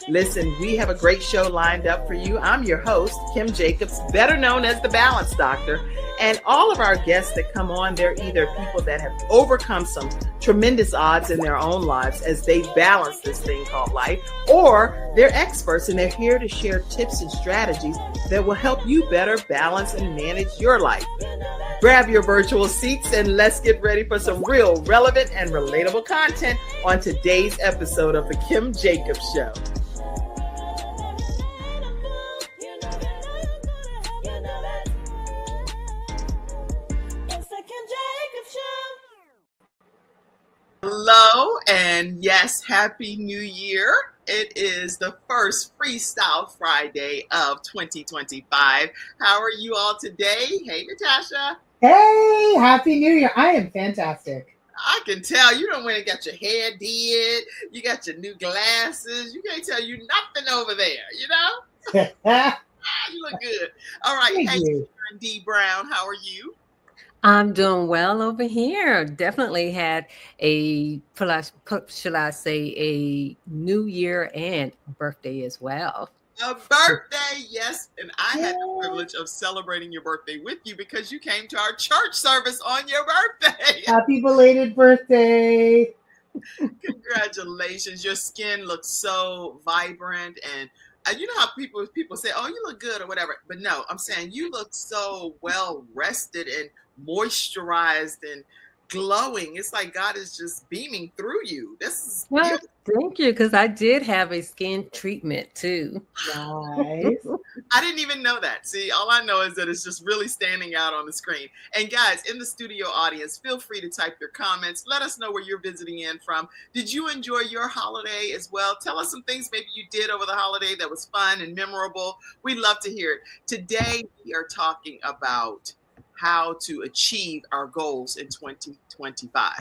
Listen, we have a great show lined up for you. I'm your host, Kim Jacobs, better known as the Balance Doctor. And all of our guests that come on, they're either people that have overcome some tremendous odds in their own lives as they balance this thing called life, or they're experts and they're here to share tips and strategies that will help you better balance and manage your life. Grab your virtual seats and let's get ready for some real relevant and relatable content on today's episode of The Kim Jacobs Show. Hello, and yes, Happy New Year. It is the first Freestyle Friday of 2025. How are you all today? Hey, Natasha. Hey, Happy New Year. I am fantastic. I can tell you don't went and got your hair did. You got your new glasses. You can't tell you nothing over there, you know? You look good. All right. Thank hey, you. D. Brown, how are you? I'm doing well over here. Definitely had a, should I say, a New Year and birthday as well. A birthday, yes. And I had the privilege of celebrating your birthday with you because you came to our church service on your birthday. Happy belated birthday. Congratulations. Your skin looks so vibrant. And you know how people say, oh, you look good or whatever. But no, I'm saying you look so well rested and moisturized and glowing. It's like God is just beaming through you. This is well, thank you, because I did have a skin treatment too. Nice. I didn't even know that. See, all I know is that it's just really standing out on the screen. And guys, in the studio audience, feel free to type your comments. Let us know where you're visiting in from. Did you enjoy your holiday as well? Tell us some things maybe you did over the holiday that was fun and memorable. We'd love to hear it. Today, we are talking about how to achieve our goals in 2025.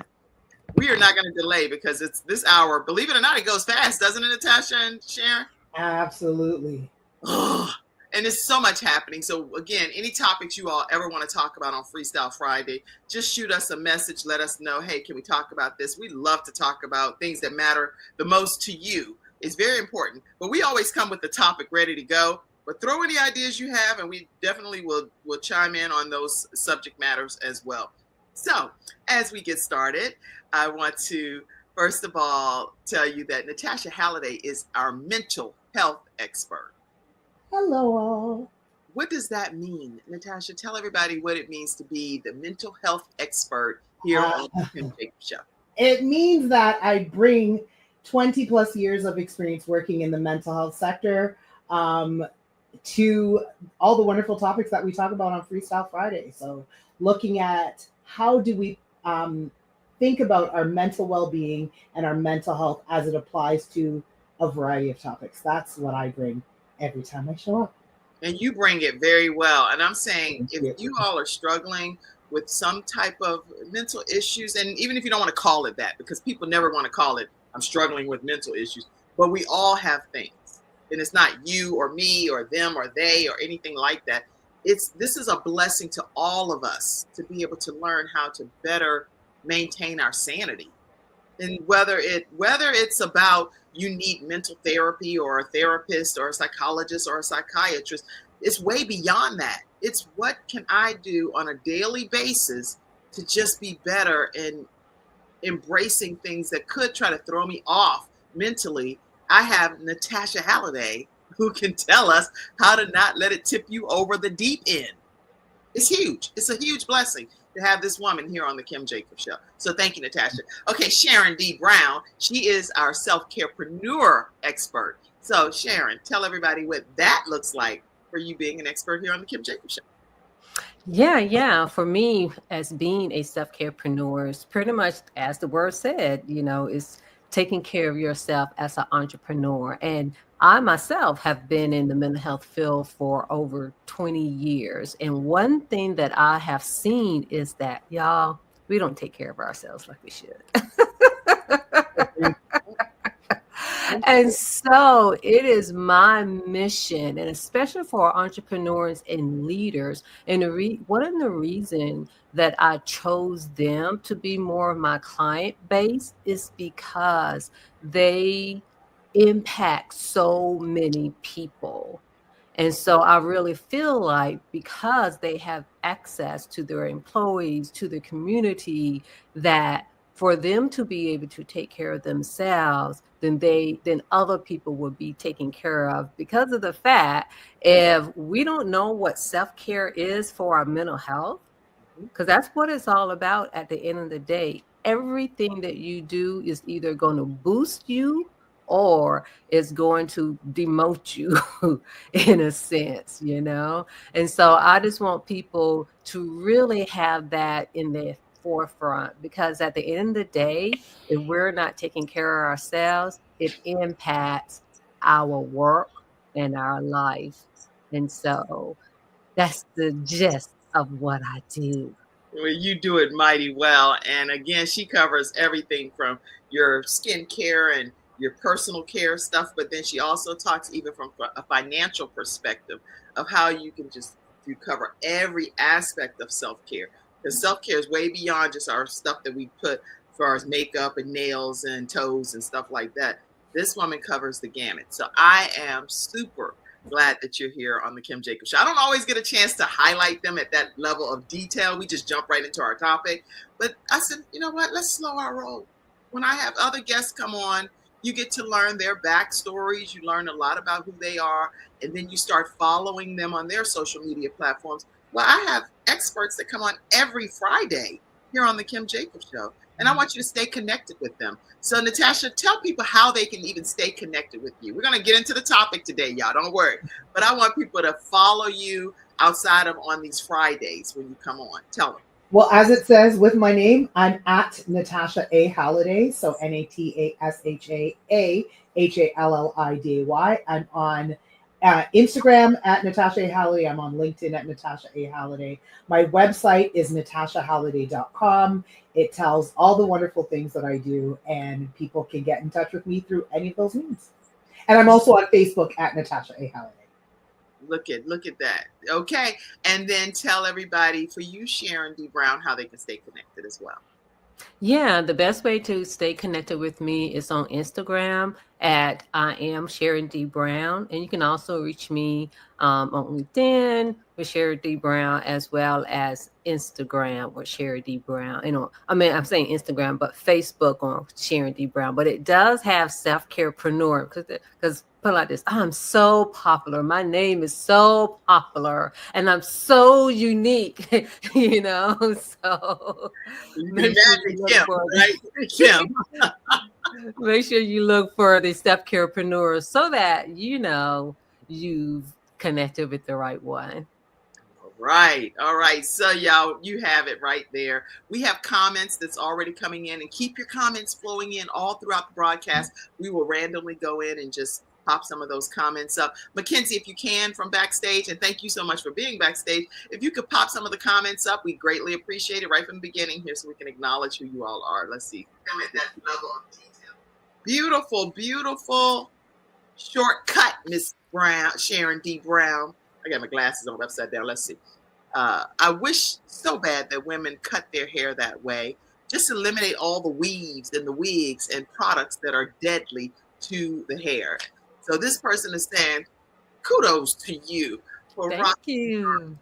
We are not going to delay because it's this hour. Believe it or not, it goes fast, doesn't it, Natasha and Sharon? Absolutely. Oh, and there's so much happening. So again, any topics you all ever want to talk about on Freestyle Friday, just shoot us a message. Let us know, hey, can we talk about this? We love to talk about things that matter the most to you. It's very important. But we always come with the topic ready to go. But throw any ideas you have, and we definitely will chime in on those subject matters as well. So as we get started, I want to, first of all, tell you that Natasha Halliday is our mental health expert. Hello, all. What does that mean? Natasha, tell everybody what it means to be the mental health expert here on the Kim Jacobs Show. It means that I bring 20 plus years of experience working in the mental health sector to all the wonderful topics that we talk about on Freestyle Friday. So looking at how do we think about our mental well-being and our mental health as it applies to a variety of topics. That's what I bring every time I show up. And you bring it very well. And I'm saying, if you all are struggling with some type of mental issues, and even if you don't want to call it that, because people never want to call it, I'm struggling with mental issues, but we all have things. And it's not you or me or them or they or anything like that. This is a blessing to all of us to be able to learn how to better maintain our sanity. And whether it's about you need mental therapy or a therapist or a psychologist or a psychiatrist, it's way beyond that. It's what can I do on a daily basis to just be better in embracing things that could try to throw me off mentally. I have Natasha Halliday who can tell us how to not let it tip you over the deep end. It's huge. It's a huge blessing to have this woman here on the Kim Jacobs Show. So thank you, Natasha. Okay, Sharon D. Brown. She is our self-carepreneur expert. So Sharon, tell everybody what that looks like for you being an expert here on the Kim Jacobs Show. Yeah. For me, as being a self-carepreneur, it's pretty much, as the word said, is taking care of yourself as an entrepreneur. And I myself have been in the mental health field for over 20 years. And one thing that I have seen is that, y'all, we don't take care of ourselves like we should. And so it is my mission, and especially for entrepreneurs and leaders. And one of the reasons that I chose them to be more of my client base is because they impacts so many people. And so I really feel like because they have access to their employees, to the community, that for them to be able to take care of themselves, then other people will be taken care of, because of the fact, if we don't know what self-care is for our mental health, because that's what it's all about at the end of the day. Everything that you do is either going to boost you or it's going to demote you in a sense, you know? And so I just want people to really have that in their forefront, because at the end of the day, if we're not taking care of ourselves, it impacts our work and our life. And so that's the gist of what I do. Well, you do it mighty well. And again, she covers everything from your skincare and your personal care stuff, but then she also talks even from a financial perspective of how you can just you cover every aspect of self-care. Because self-care is way beyond just our stuff that we put as far as makeup and nails and toes and stuff like that. This woman covers the gamut. So I am super glad that you're here on the Kim Jacobs Show. I don't always get a chance to highlight them at that level of detail. We just jump right into our topic. But I said, you know what? Let's slow our roll. When I have other guests come on, you get to learn their backstories. You learn a lot about who they are, and then you start following them on their social media platforms. Well, I have experts that come on every Friday here on the Kim Jacobs Show, and I want you to stay connected with them. So, Natasha, tell people how they can even stay connected with you. We're going to get into the topic today, y'all. Don't worry. But I want people to follow you outside of on these Fridays when you come on. Tell them. Well, as it says with my name, I'm at Natasha A. Halliday. So NATASHA I'm on Instagram at Natasha A. Halliday. I'm on LinkedIn at Natasha A. Halliday. My website is natashahalliday.com. It tells all the wonderful things that I do, and people can get in touch with me through any of those means. And I'm also on Facebook at Natasha A. Halliday. Look at that. Okay. And then tell everybody, for you, Sharon D. Brown, how they can stay connected as well. Yeah, the best way to stay connected with me is on Instagram at I am Sharon D. Brown. And you can also reach me on LinkedIn with Sharon D. Brown, as well as Instagram with Sharon D. Brown. You know, I mean, I'm saying Instagram, but Facebook on Sharon D. Brown. But it does have self-carepreneur, because put it like this, I'm so popular. My name is so popular and I'm so unique, you know. So make sure you look Kim, for right? Kim. Make sure you look for the self-carepreneurs so that you know you've connected with the right one. Right. All right. So, y'all, you have it right there. We have comments that's already coming in, and keep your comments flowing in all throughout the broadcast. We will randomly go in and just pop some of those comments up. Mackenzie, if you can, from backstage, and thank you so much for being backstage. If you could pop some of the comments up, we greatly appreciate it right from the beginning here so we can acknowledge who you all are. Let's see. Come at that level of detail. Beautiful, beautiful shortcut, Miss Brown, Sharon D. Brown. I got my glasses on upside down. Let's see. I wish so bad that women cut their hair that way. Just eliminate all the weaves and the wigs and products that are deadly to the hair. So this person is saying, kudos to you for rocking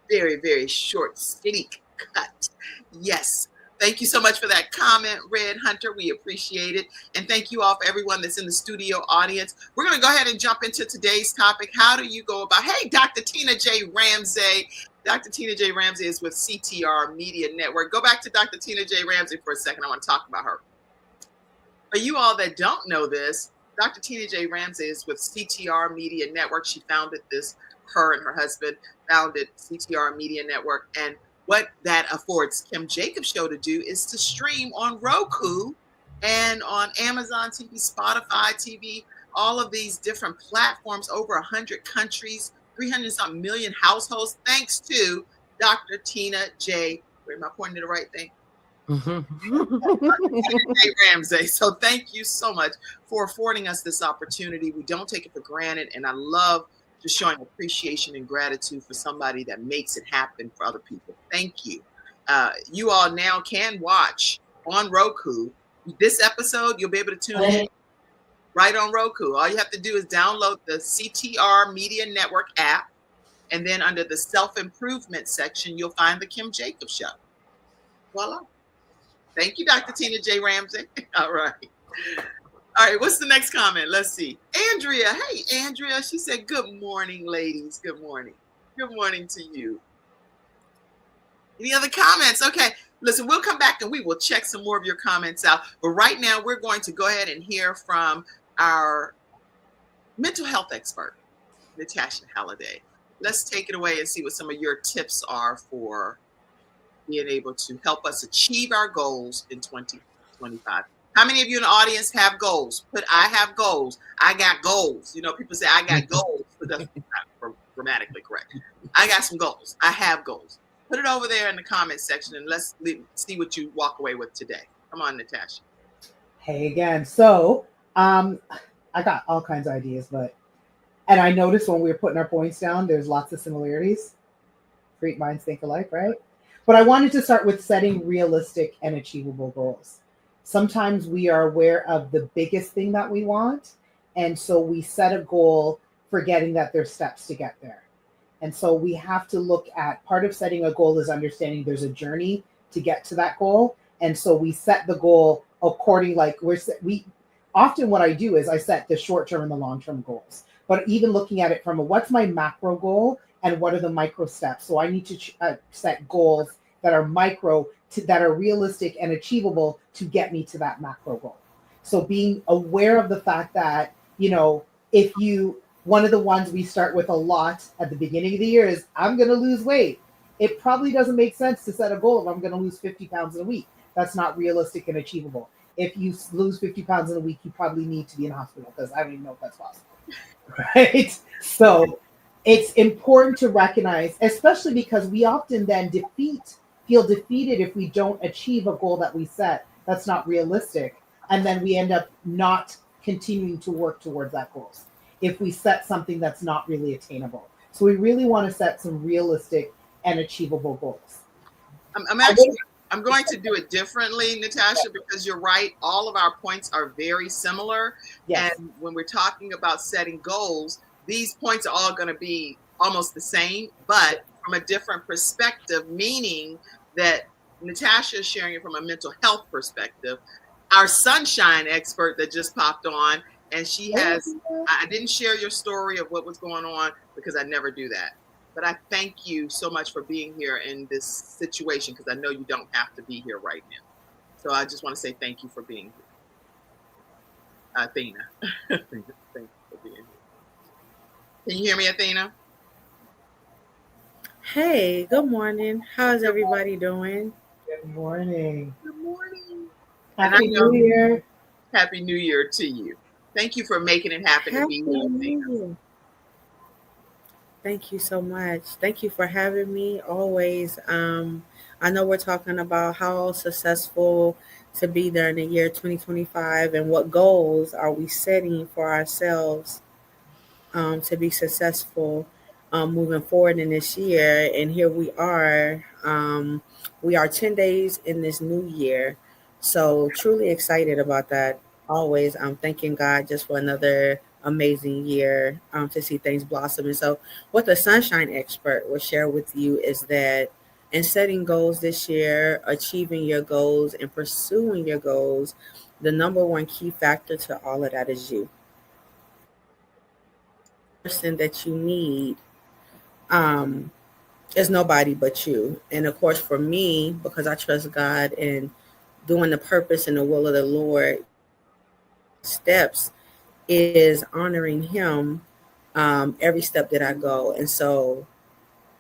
very, very short, sleek cut. Yes. Thank you so much for that comment, Red Hunter. We appreciate it. And thank you all for everyone that's in the studio audience. We're going to go ahead and jump into today's topic. How do you go about, hey, Dr. Tina J. Ramsey. Dr. Tina J. Ramsey is with CTR Media Network. Go back to Dr. Tina J. Ramsey for a second. I want to talk about her. For you all that don't know this, Dr. Tina J. Ramsey is with CTR Media Network. She founded this, her and her husband founded CTR Media Network. And what that affords Kim Jacobs Show to do is to stream on Roku and on Amazon TV, Spotify TV, all of these different platforms, over 100 countries, 300-something million households, thanks to Dr. Tina J. Am I pointing to the right thing? Ramsey. So thank you so much for affording us this opportunity. We don't take it for granted, and I love just showing appreciation and gratitude for somebody that makes it happen for other people. Thank you. You all now can watch on Roku this episode. You'll be able to tune in right on Roku. All you have to do is download the CTR Media Network app, and then under the self-improvement section, you'll find the Kim Jacobs Show. Voila. Thank you, Dr. Tina J. Ramsey. All right. All right, what's the next comment? Let's see. Andrea. Hey, Andrea. She said, good morning, ladies. Good morning. Good morning to you. Any other comments? Okay. Listen, we'll come back and we will check some more of your comments out. But right now, we're going to go ahead and hear from our mental health expert, Natasha Halliday. Let's take it away and see what some of your tips are for being able to help us achieve our goals in 2025. How many of you in the audience have goals? Put, I have goals. I got goals. You know, people say I got goals, but that's not grammatically correct. I got some goals. I have goals. Put it over there in the comment section and let's see what you walk away with today. Come on, Natasha. Hey again. So I got all kinds of ideas, and I noticed when we were putting our points down, there's lots of similarities. Great minds think alike, right? But I wanted to start with setting realistic and achievable goals. Sometimes we are aware of the biggest thing that we want, and so we set a goal forgetting that there's steps to get there. And so we have to look at, part of setting a goal is understanding there's a journey to get to that goal. And so we set the goal according, like we often what I do is I set the short-term and the long-term goals. But even looking at it from what's my macro goal and what are the micro steps? So I need to set goals that are micro, that are realistic and achievable to get me to that macro goal. So being aware of the fact that, one of the ones we start with a lot at the beginning of the year is I'm going to lose weight. It probably doesn't make sense to set a goal of I'm going to lose 50 pounds in a week. That's not realistic and achievable. If you lose 50 pounds in a week, you probably need to be in hospital because I don't even know if that's possible. Right? So it's important to recognize, especially because we often then feel defeated if we don't achieve a goal that we set that's not realistic. And then we end up not continuing to work towards that goal if we set something that's not really attainable. So we really want to set some realistic and achievable goals. I'm going to do it differently, Natasha, because you're right. All of our points are very similar. Yes. And when we're talking about setting goals, these points are all going to be almost the same, but from a different perspective, meaning that Natasha is sharing it from a mental health perspective. Our sunshine expert that just popped on, and she has, I didn't share your story of what was going on because I never do that. But I thank you so much for being here in this situation because I know you don't have to be here right now. So I just want to say thank you for being here. Athena. Thank you for being here. Can you hear me, Athena? Hey, good morning. How's everybody doing? Good morning. Good morning. Happy New Year. Happy New Year to you. Thank you for making it happen to be here, Athena. Thank you so much. Thank you for having me always. I know we're talking about how successful to be there in the year 2025 and what goals are we setting for ourselves to be successful moving forward in this year. And here we are. We are 10 days in this new year. So truly excited about that. Always, I'm thanking God just for another amazing year to see things blossom. And so what the sunshine expert will share with you is that in setting goals this year, achieving your goals and pursuing your goals, the number one key factor to all of that is you. The person that you need is nobody but you. And of course, for me, because I trust God and doing the purpose and the will of the Lord, steps is honoring him every step that I go. And so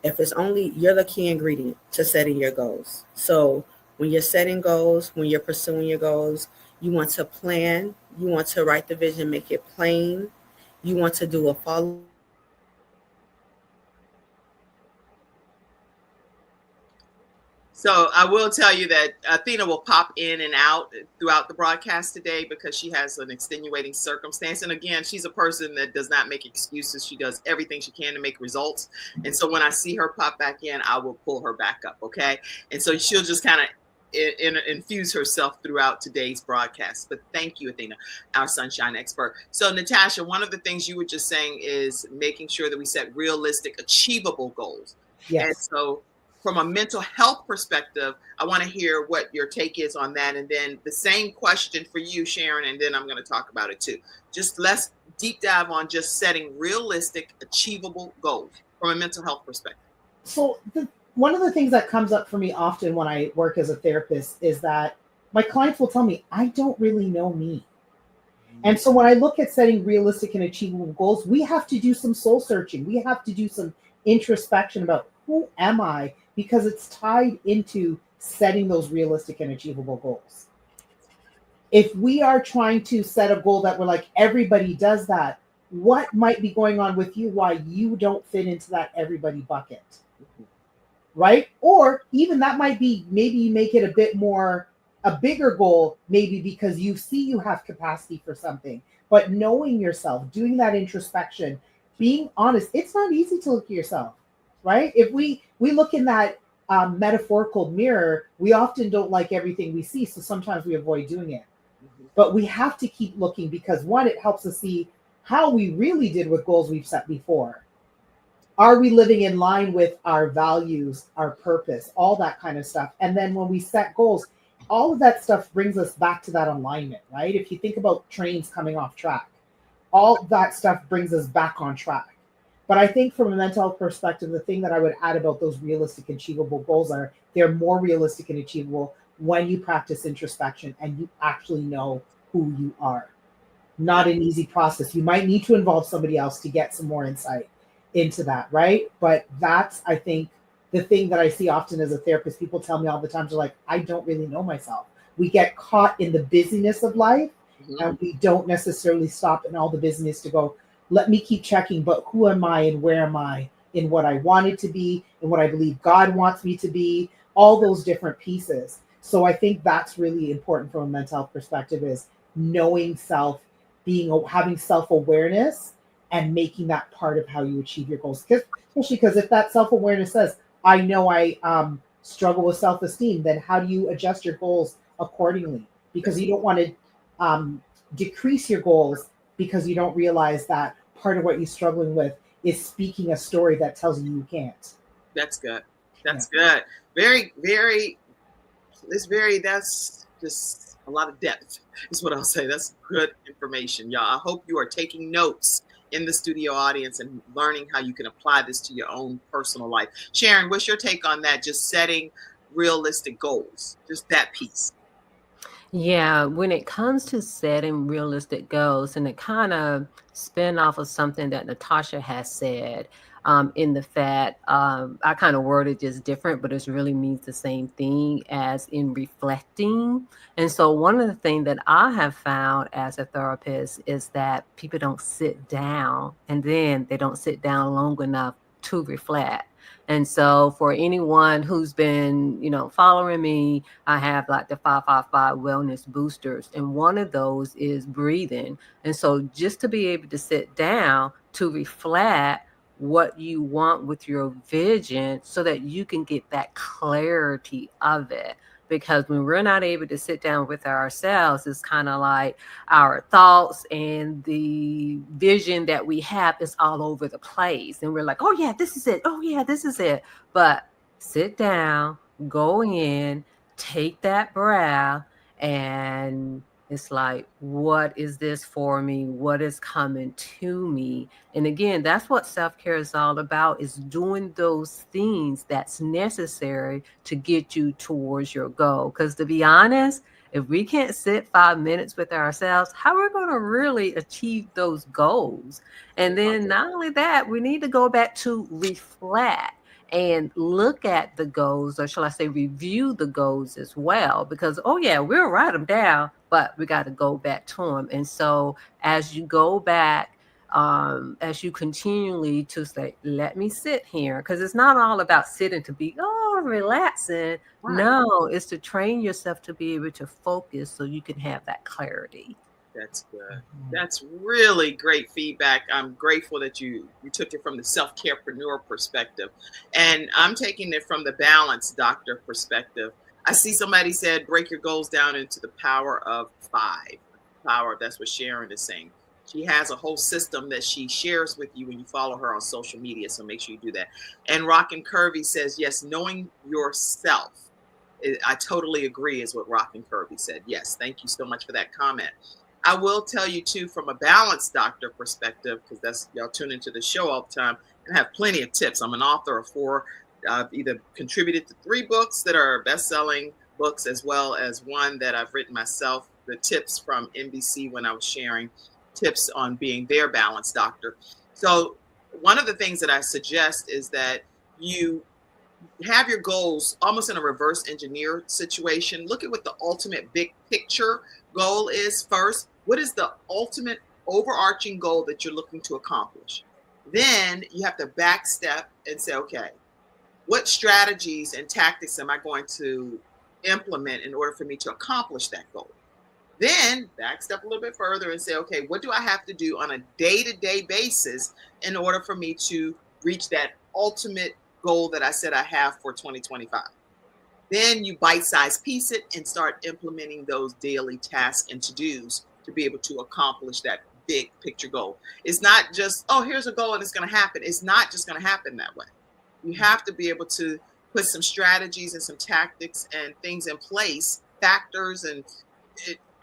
if it's only, you're the key ingredient to setting your goals. So when you're setting goals, when you're pursuing your goals, you want to plan, you want to write the vision, make it plain, you want to do a follow. So I will tell you that Athena will pop in and out throughout the broadcast today because she has an extenuating circumstance. And again, she's a person that does not make excuses. She does everything she can to make results. And so when I see her pop back in, I will pull her back up. Okay. And so she'll just kind of infuse herself throughout today's broadcast. But thank you, Athena, our sunshine expert. So, Natasha, one of the things you were just saying is making sure that we set realistic, achievable goals. Yes. And so, from a mental health perspective, I want to hear what your take is on that. And then the same question for you, Sharon, and then I'm going to talk about it too. Just let's deep dive on just setting realistic, achievable goals from a mental health perspective. So one of the things that comes up for me often when I work as a therapist is that my clients will tell me, I don't really know me. And so when I look at setting realistic and achievable goals, we have to do some soul searching. We have to do some introspection about who am I, because it's tied into setting those realistic and achievable goals. If we are trying to set a goal that we're like, everybody does that, what might be going on with you why you don't fit into that everybody bucket? Right? Or even that might be, maybe you make it a bit more, a bigger goal, maybe because you see you have capacity for something, but knowing yourself, doing that introspection, being honest, it's not easy to look at yourself, right? If we look in that metaphorical mirror, we often don't like everything we see. So sometimes we avoid doing it, but we have to keep looking because one, it helps us see how we really did with goals we've set before. Are we living in line with our values, our purpose, all that kind of stuff? And then when we set goals, all of that stuff brings us back to that alignment, right? If you think about trains coming off track, all that stuff brings us back on track. But I think from a mental health perspective, the thing that I would add about those realistic, achievable goals are they're more realistic and achievable when you practice introspection and you actually know who you are. Not an easy process. You might need to involve somebody else to get some more insight into that, right? But that's, I think, the thing that I see often as a therapist. People tell me all the time, they're like, I don't really know myself. We get caught in the busyness of life, and we don't necessarily stop in all the business to go, let me keep checking, but who am I and where am I in what I wanted to be and what I believe God wants me to be, all those different pieces. So I think that's really important from a mental health perspective, is knowing self, having self-awareness and making that part of how you achieve your goals. Especially because if that self-awareness says, I know I struggle with self-esteem, then how do you adjust your goals accordingly? Because you don't want to decrease your goals because you don't realize that part of what you're struggling with is speaking a story that tells you you can't. That's good. That's good. Very, very, that's just a lot of depth is what I'll say. That's good information, y'all. I hope you are taking notes in the studio audience and learning how you can apply this to your own personal life. Sharon, what's your take on that? Just setting realistic goals, just that piece. Yeah, when it comes to setting realistic goals, and it kind of spin off of something that Natasha has said, in the fact, I kind of worded just different, but it really means the same thing as in reflecting. And so one of the things that I have found as a therapist is that people don't sit down, and then they don't sit down long enough to reflect. And so for anyone who's been, following me, I have like the 555 wellness boosters, and one of those is breathing. And so just to be able to sit down to reflect what you want with your vision so that you can get that clarity of it. Because when we're not able to sit down with ourselves, it's kind of like our thoughts and the vision that we have is all over the place. And we're like, oh yeah, this is it. Oh yeah, this is it. But sit down, go in, take that breath, and it's like, what is this for me? What is coming to me? And again, that's what self-care is all about, is doing those things that's necessary to get you towards your goal. Because to be honest, if we can't sit 5 minutes with ourselves, how are we going to really achieve those goals? And then not only that, we need to go back to reflect and look at the goals, or shall I say review the goals as well, because, oh yeah, we'll write them down, but we got to go back to them. And so as you go back, as you continually to say, let me sit here, because it's not all about sitting to be, relaxing. Right. No, it's to train yourself to be able to focus so you can have that clarity. That's good. That's really great feedback. I'm grateful that you took it from the self-carepreneur perspective. And I'm taking it from the balance doctor perspective. I see somebody said break your goals down into the power of 5. Power, that's what Sharon is saying. She has a whole system that she shares with you when you follow her on social media. So make sure you do that. And Rockin' Curvy says, yes, knowing yourself. I totally agree, is what Rockin' Curvy said. Yes, thank you so much for that comment. I will tell you too, from a balanced doctor perspective, because that's y'all tune into the show all the time, and have plenty of tips. I'm an author of 4. I've either contributed to 3 books that are best-selling books, as well as one that I've written myself. The tips from NBC when I was sharing tips on being their balanced doctor. So one of the things that I suggest is that you have your goals almost in a reverse engineer situation. Look at what the ultimate big picture goal is first. What is the ultimate overarching goal that you're looking to accomplish? Then you have to back step and say, okay, what strategies and tactics am I going to implement in order for me to accomplish that goal? Then back step a little bit further and say, okay, what do I have to do on a day-to-day basis in order for me to reach that ultimate goal that I said I have for 2025? Then you bite-size piece it and start implementing those daily tasks and to-dos to be able to accomplish that big picture goal. It's not just, oh, here's a goal and it's going to happen. It's not just going to happen that way. You have to be able to put some strategies and some tactics and things in place, factors and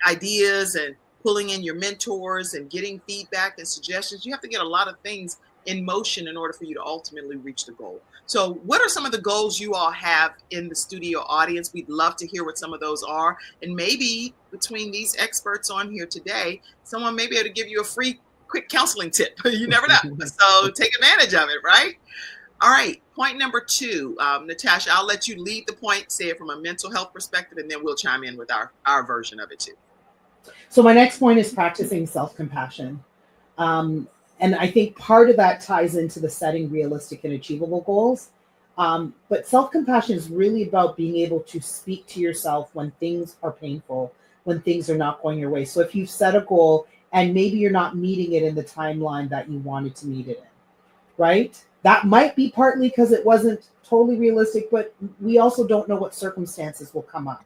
ideas, and pulling in your mentors and getting feedback and suggestions. You have to get a lot of things in motion in order for you to ultimately reach the goal. So what are some of the goals you all have in the studio audience? We'd love to hear what some of those are. And maybe between these experts on here today, someone may be able to give you a free quick counseling tip. You never know. So take advantage of it, right? All right, point number 2, Natasha, I'll let you lead the point, say it from a mental health perspective, and then we'll chime in with our version of it too. So my next point is practicing self-compassion. And I think part of that ties into the setting realistic and achievable goals. But self-compassion is really about being able to speak to yourself when things are painful, when things are not going your way. So if you've set a goal and maybe you're not meeting it in the timeline that you wanted to meet it in, right? That might be partly because it wasn't totally realistic, but we also don't know what circumstances will come up.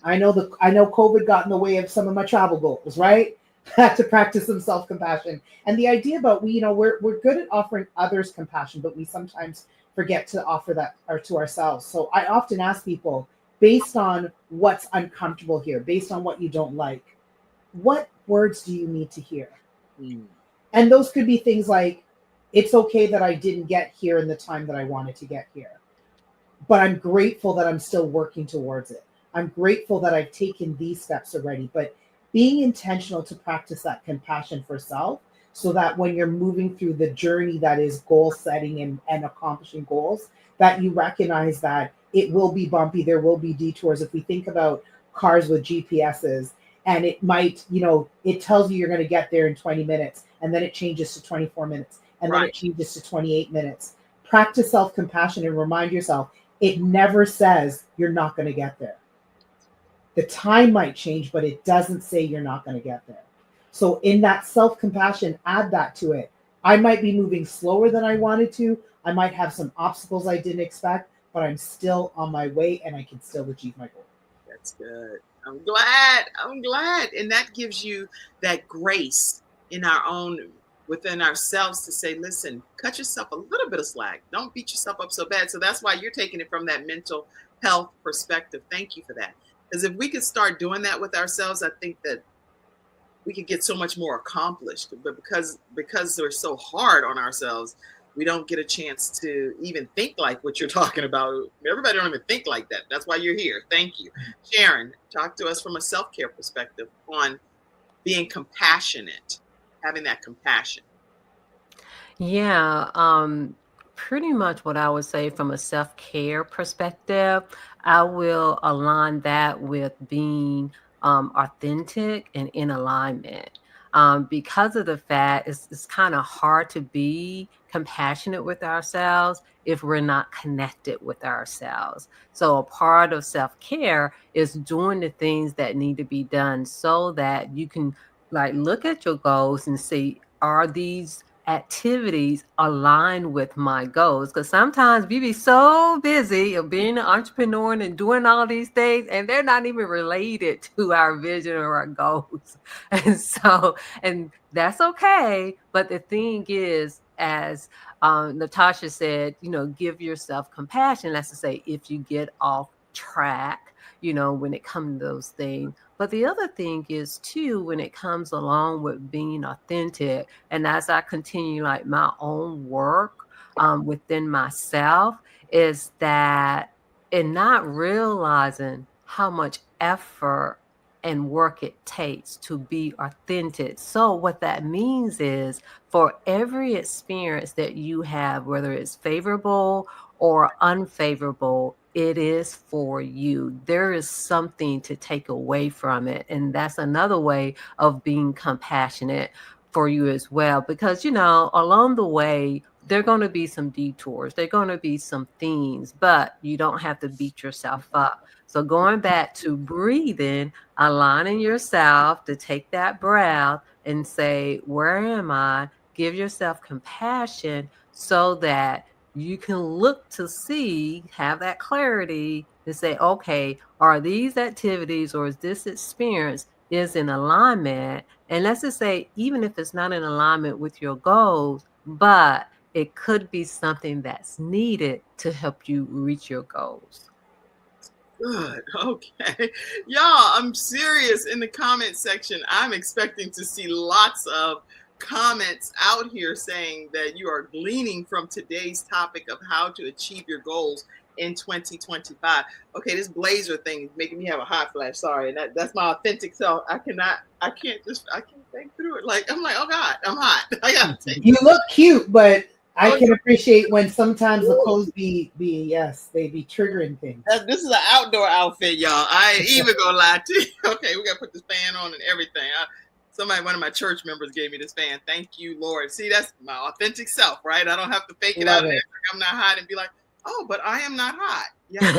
I know COVID got in the way of some of my travel goals, right? I had to practice some self-compassion. And the idea about we're good at offering others compassion, but we sometimes forget to offer that to ourselves. So I often ask people, based on what's uncomfortable here, based on what you don't like, what words do you need to hear? And those could be things like, it's okay that I didn't get here in the time that I wanted to get here, but I'm grateful that I'm still working towards it. I'm grateful that I've taken these steps already, but being intentional to practice that compassion for self, so that when you're moving through the journey that is goal setting and accomplishing goals, that you recognize that it will be bumpy, there will be detours. If we think about cars with GPSs, and it might, it tells you you're going to get there in 20 minutes, and then it changes to 24 minutes, and then it changes to 28 minutes. Practice self-compassion and remind yourself, it never says you're not going to get there. The time might change, but it doesn't say you're not going to get there. So in that self-compassion, add that to it. I might be moving slower than I wanted to. I might have some obstacles I didn't expect, but I'm still on my way and I can still achieve my goal. That's good. I'm glad. And that gives you that grace within ourselves to say, listen, cut yourself a little bit of slack. Don't beat yourself up so bad. So that's why you're taking it from that mental health perspective. Thank you for that. Because if we could start doing that with ourselves, I think that we could get so much more accomplished. But because we're so hard on ourselves, we don't get a chance to even think like what you're talking about. Everybody don't even think like that. That's why you're here. Thank you. Sharon, talk to us from a self-care perspective on being compassionate, having that compassion. Yeah, pretty much what I would say from a self-care perspective, I will align that with being authentic and in alignment. Because of the fact it's kind of hard to be compassionate with ourselves if we're not connected with ourselves. So a part of self-care is doing the things that need to be done so that you can like look at your goals and see, are these activities align with my goals? Because sometimes we be so busy of being an entrepreneur and doing all these things, and they're not even related to our vision or our goals. And that's okay. But the thing is, as Natasha said, give yourself compassion. That's to say, if you get off track, when it comes to those things. But the other thing is too, when it comes along with being authentic, and as I continue like my own work within myself, is that in not realizing how much effort and work it takes to be authentic. So what that means is for every experience that you have, whether it's favorable or unfavorable, it is for you. There is something to take away from it. And that's another way of being compassionate for you as well. Because, along the way, there are going to be some detours, there are going to be some things, but you don't have to beat yourself up. So going back to breathing, aligning yourself to take that breath and say, where am I? Give yourself compassion so that you can look to see, have that clarity to say, okay, are these activities or is this experience is in alignment? And let's just say, even if it's not in alignment with your goals, but it could be something that's needed to help you reach your goals. Good. Okay. Y'all, I'm serious. In the comment section, I'm expecting to see lots of comments out here saying that you are gleaning from today's topic of how to achieve your goals in 2025. Okay, this blazer thing is making me have a hot flash. Sorry, and that's my authentic self. I can't think through it. I'm like, oh God, I'm hot. I gotta take You look cute, but I can appreciate when sometimes the clothes they be triggering things. This is an outdoor outfit, y'all. I ain't even gonna lie to you. Okay, we gotta put this fan on and everything. One of my church members gave me this fan. Thank you, Lord. See, that's my authentic self, right? I don't have to fake it out and act like I'm not hot and be like, oh, but I am not hot. Yeah.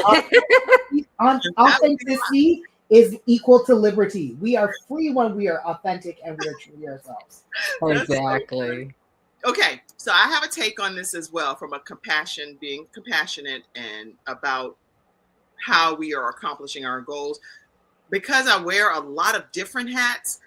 Authenticity is equal to liberty. We are free when we are authentic and we are true to ourselves. Exactly. Okay, so I have a take on this as well from being compassionate and about how we are accomplishing our goals. Because I wear a lot of different hats,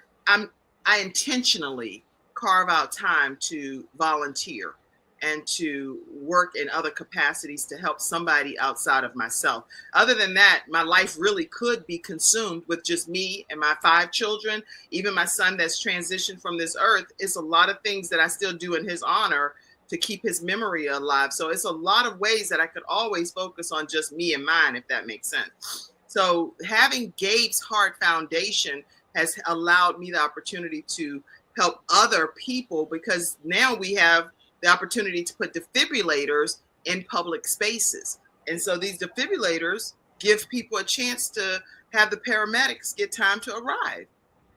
I intentionally carve out time to volunteer and to work in other capacities to help somebody outside of myself. Other than that, my life really could be consumed with just me and my 5 children, even my son that's transitioned from this earth. It's a lot of things that I still do in his honor to keep his memory alive. So it's a lot of ways that I could always focus on just me and mine, if that makes sense. So having Gabe's Heart Foundation has allowed me the opportunity to help other people, because now we have the opportunity to put defibrillators in public spaces. And so these defibrillators give people a chance to have the paramedics get time to arrive.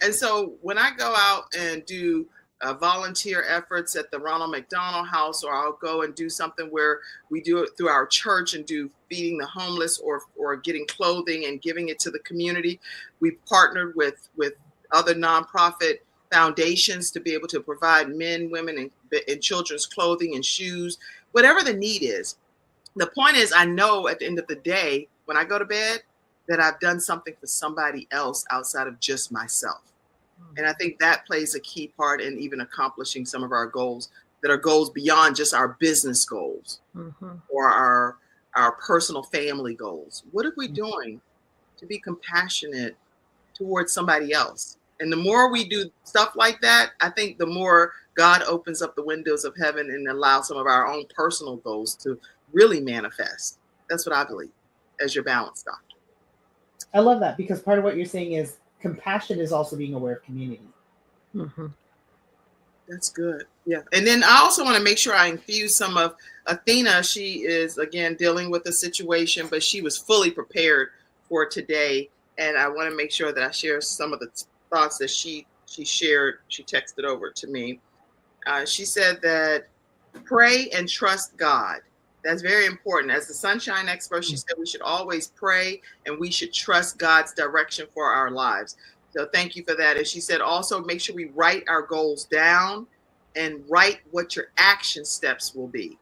And so when I go out and do volunteer efforts at the Ronald McDonald House, or I'll go and do something where we do it through our church and do feeding the homeless or getting clothing and giving it to the community, we've partnered with other nonprofit foundations to be able to provide men, women, and children's clothing and shoes, whatever the need is. The point is, I know at the end of the day, when I go to bed, that I've done something for somebody else outside of just myself. And I think that plays a key part in even accomplishing some of our goals that are goals beyond just our business goals or our personal family goals. What are we doing to be compassionate towards somebody else? And the more we do stuff like that, I think the more God opens up the windows of heaven and allows some of our own personal goals to really manifest. That's what I believe as your balance doctor. I love that, because part of what you're saying is compassion is also being aware of community. That's good. Yeah. And then I also want to make sure I infuse some of Athena. She is, again, dealing with a situation, but she was fully prepared for today. And I want to make sure that I share some of the thoughts that she shared. She texted over to me. She said that pray and trust God. That's very important. As the sunshine expert, she said we should always pray and we should trust God's direction for our lives. So thank you for that. And she said also make sure we write our goals down and write what your action steps will be.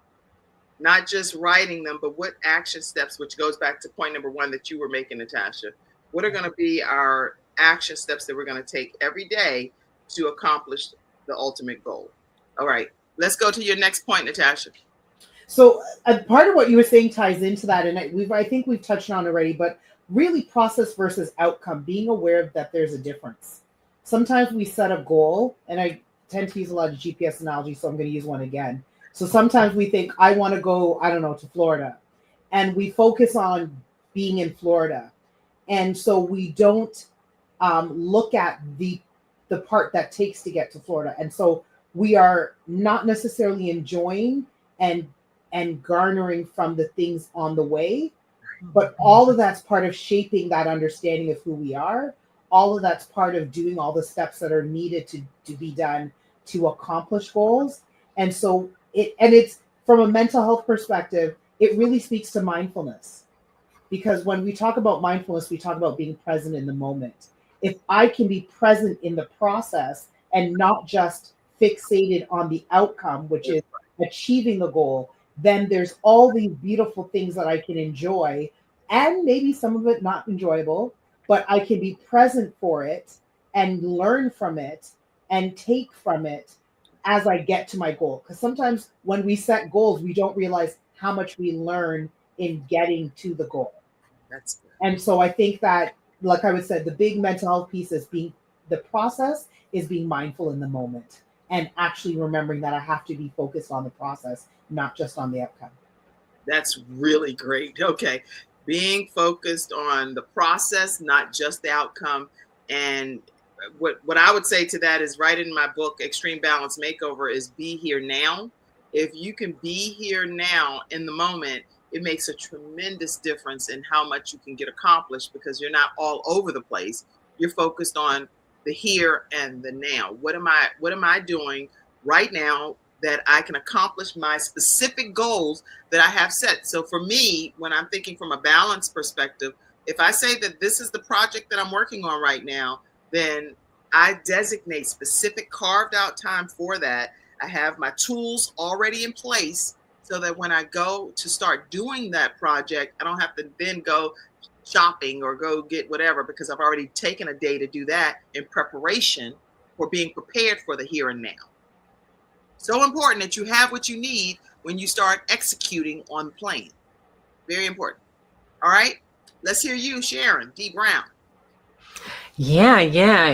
Not just writing them, but what action steps, which goes back to point number one that you were making, Natasha. What are going to be our action steps that we're going to take every day to accomplish the ultimate goal? All right, let's go to your next point, Natasha. So part of what you were saying ties into that, and I think we've touched on already, but really process versus outcome, being aware of that there's a difference. Sometimes we set a goal, and I tend to use a lot of GPS analogies, so I'm going to use one again. So sometimes we think, I want to go, I don't know, to Florida, and we focus on being in Florida, and so we don't look at the part that takes to get to Florida, and so we are not necessarily enjoying and garnering from the things on the way. But all of that's part of shaping that understanding of who we are. All of that's part of doing all the steps that are needed to be done to accomplish goals. And so it's from a mental health perspective, it really speaks to mindfulness. Because when we talk about mindfulness, we talk about being present in the moment. If I can be present in the process and not just fixated on the outcome, which is achieving the goal, then there's all these beautiful things that I can enjoy, and maybe some of it not enjoyable, but I can be present for it and learn from it and take from it as I get to my goal. Because sometimes when we set goals, we don't realize how much we learn in getting to the goal. That's good. And so I think that, like I would say, the big mental health piece is the process is being mindful in the moment and actually remembering that I have to be focused on the process, not just on the outcome. That's really great. Okay. Being focused on the process, not just the outcome. And what I would say to that is, right in my book, Extreme Balance Makeover, is be here now. If you can be here now in the moment, it makes a tremendous difference in how much you can get accomplished, because you're not all over the place. You're focused on the here and the now. What am I doing right now that I can accomplish my specific goals that I have set? So for me, when I'm thinking from a balance perspective, if I say that this is the project that I'm working on right now, then I designate specific carved out time for that. I have my tools already in place so that when I go to start doing that project, I don't have to then go shopping or go get whatever, because I've already taken a day to do that in preparation for being prepared for the here and now. So important that you have what you need when you start executing on the plan. Very important. All right, let's hear you, Sharon D. Brown. Yeah.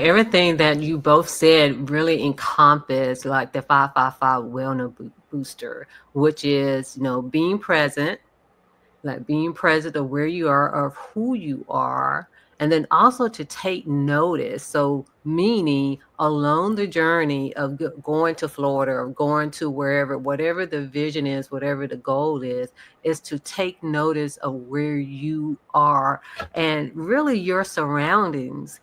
Everything that you both said really encompass like the 555 wellness booster, which is, being present, like being present of where you are, of who you are, and then also to take notice. So meaning along the journey of going to Florida or going to wherever, whatever the vision is, whatever the goal is to take notice of where you are and really your surroundings,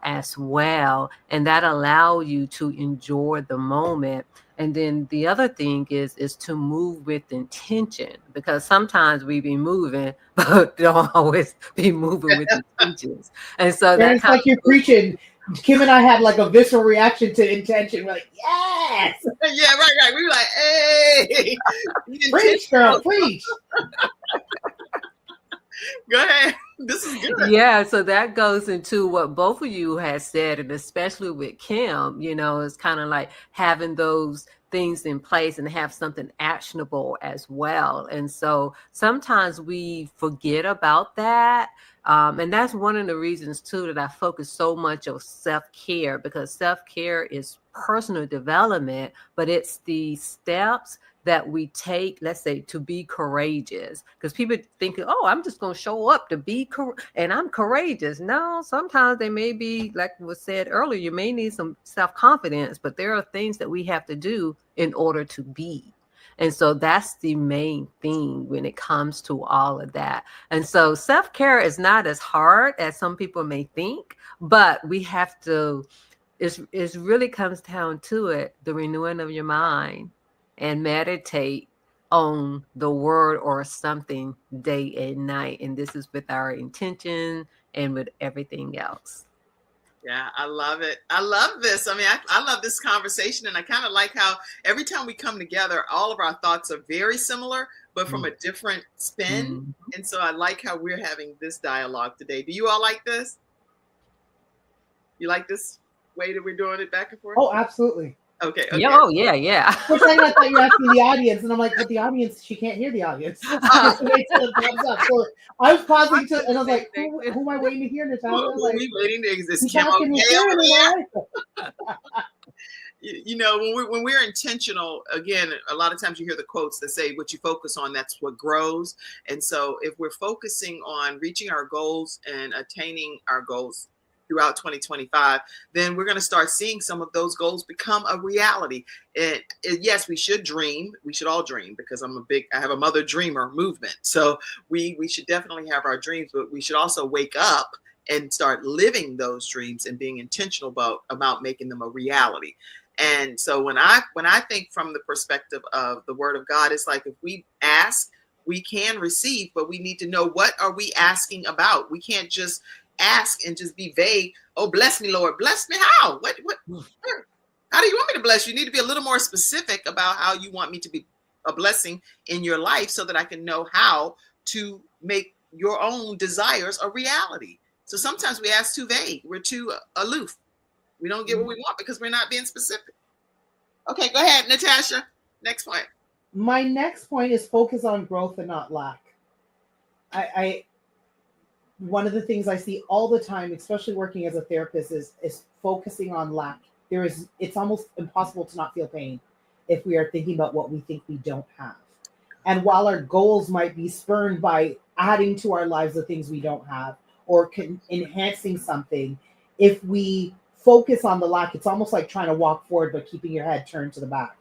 as well. And that allow you to enjoy the moment. And then the other thing is to move with intention, because sometimes we be moving, but don't always be moving with intentions. And so And that it's kind like you're preaching. Kim and I had like a visceral reaction to intention. We're like, yes, Yeah, right. We were like, hey, preach, girl, preach. Go ahead. This is good. Yeah, so that goes into what both of you had said, and especially with Kim, it's kind of like having those things in place and have something actionable as well. And so sometimes we forget about that. And that's one of the reasons too that I focus so much on self-care, because self-care is personal development, but it's the steps that we take, let's say, to be courageous. Because people think, oh, I'm just going to show up to be and I'm courageous. No, sometimes they may be, like was said earlier, you may need some self-confidence, but there are things that we have to do in order to be. And so that's the main thing when it comes to all of that. And so self-care is not as hard as some people may think, but we have to, it really comes down to it, the renewing of your mind, and meditate on the word or something day and night. And this is with our intention and with everything else. Yeah, I love it. I love this. I mean, I love this conversation, and I kind of like how every time we come together, all of our thoughts are very similar, but from a different spin. Mm. And so I like how we're having this dialogue today. Do you all like this? You like this way that we're doing it back and forth? Oh, absolutely. Okay. Yeah, Okay. oh, yeah, yeah. For a second, I thought you were asking the audience, and I'm like, but the audience, she can't hear the audience. You have to wait till it comes up. So I was pausing to, and I was like, who am I waiting to hear, Natalia? Who Like, we waiting to exist? you Kim talking okay to over there? her? You know, when we're intentional, again, a lot of times you hear the quotes that say what you focus on, that's what grows. And so if we're focusing on reaching our goals and attaining our goals throughout 2025, then we're going to start seeing some of those goals become a reality. And yes, we should dream. We should all dream, because I have a mother dreamer movement. So we should definitely have our dreams, but we should also wake up and start living those dreams and being intentional about making them a reality. And so when I think from the perspective of the word of God, it's like if we ask, we can receive, but we need to know, what are we asking about? We can't just ask and just be vague. Oh, bless me, Lord. Bless me how? What how do you want me to bless you? You need to be a little more specific about how you want me to be a blessing in your life, so that I can know how to make your own desires a reality. So sometimes we ask too vague. We're too aloof. We don't get what we want because we're not being specific. Okay, go ahead, Natasha. Next point. My next point is focus on growth and not lack. I one of the things I see all the time, especially working as a therapist, is focusing on lack. It's almost impossible to not feel pain if we are thinking about what we think we don't have. And while our goals might be spurned by adding to our lives the things we don't have, or enhancing something, if we focus on the lack, it's almost like trying to walk forward but keeping your head turned to the back.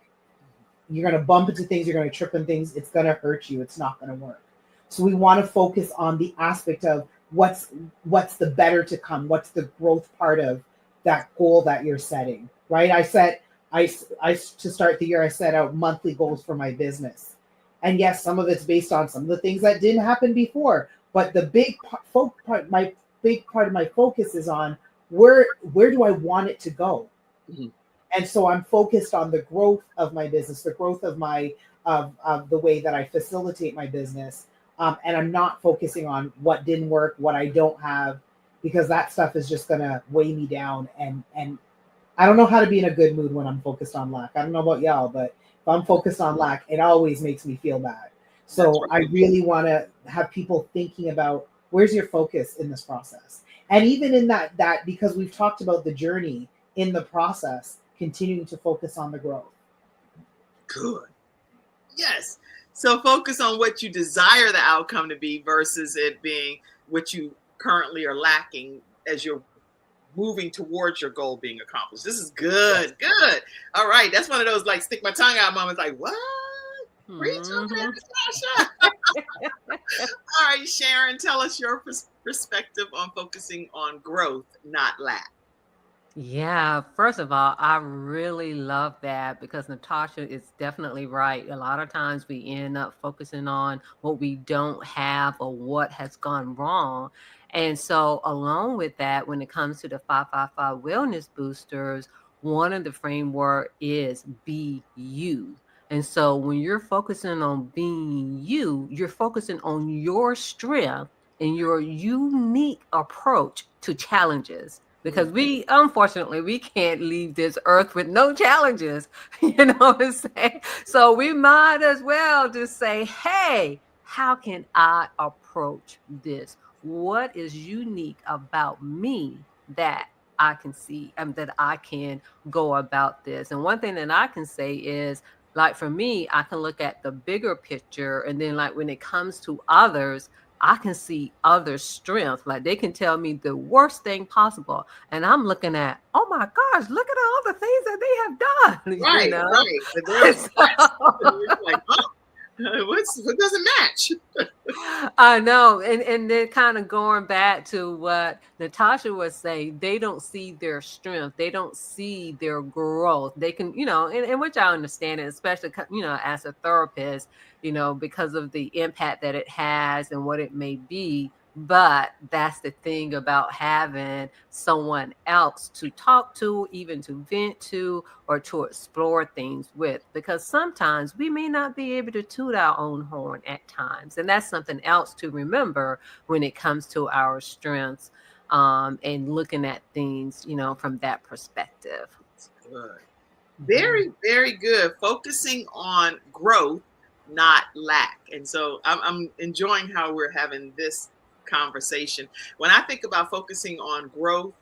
You're going to bump into things, you're going to trip on things, it's going to hurt you, it's not going to work. So we want to focus on the aspect of what's the better to come, what's the growth part of that goal that you're setting, right? I to start the year, I set out monthly goals for my business. And yes, some of it's based on some of the things that didn't happen before, but the big part of my focus is on where do I want it to go? Mm-hmm. And so I'm focused on the growth of my business, the growth of my of the way that I facilitate my business. And I'm not focusing on what didn't work, what I don't have, because that stuff is just going to weigh me down. And I don't know how to be in a good mood when I'm focused on lack. I don't know about y'all, but if I'm focused on lack, it always makes me feel bad. So I really want to have people thinking about, where's your focus in this process? And even in that because we've talked about the journey in the process, continuing to focus on the growth. Good. Yes. So focus on what you desire the outcome to be versus it being what you currently are lacking as you're moving towards your goal being accomplished. This is good. Good. All right. That's one of those like stick my tongue out moments, like, what? Reach over there, Natasha. All right, Sharon, tell us your perspective on focusing on growth, not lack. Yeah, first of all, I really love that, because Natasha is definitely right. A lot of times we end up focusing on what we don't have or what has gone wrong. And so, along with that, when it comes to the 555 Wellness Boosters, one of the framework is be you. And so, when you're focusing on being you, you're focusing on your strength and your unique approach to challenges, because we unfortunately we can't leave this earth with no challenges. You know what I'm saying? So we might as well just say, hey, how can I approach this? What is unique about me that I can see and that I can go about this? And one thing that I can say is, like, for me, I can look at the bigger picture, and then like when it comes to others, I can see others' strength. Like, they can tell me the worst thing possible, and I'm looking at, oh my gosh, look at all the things that they have done. Right, you know? right. But there's like, oh, what doesn't match? I know. And then kind of going back to what Natasha was saying, they don't see their strength. They don't see their growth. They can, and which I understand, it, especially, as a therapist, because of the impact that it has and what it may be. But that's the thing about having someone else to talk to, even to vent to, or to explore things with, because sometimes we may not be able to toot our own horn at times. And that's something else to remember when it comes to our strengths, and looking at things, from that perspective. Good. Very, very good. Focusing on growth, not lack. And so I'm enjoying how we're having this conversation. When I think about focusing on growth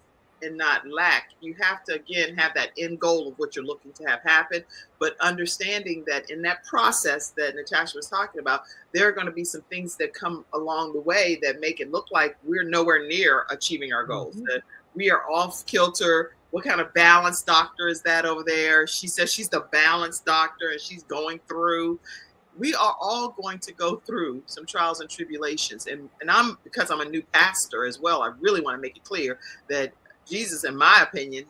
and not lack, you have to, again, have that end goal of what you're looking to have happen, but understanding that in that process that Natasha was talking about, there are going to be some things that come along the way that make it look like we're nowhere near achieving our goals, that we are off kilter. What kind of balance doctor is that over there? She says she's the balance doctor and she's going through. We are all going to go through some trials and tribulations. And because I'm a new pastor as well, I really want to make it clear that Jesus, in my opinion,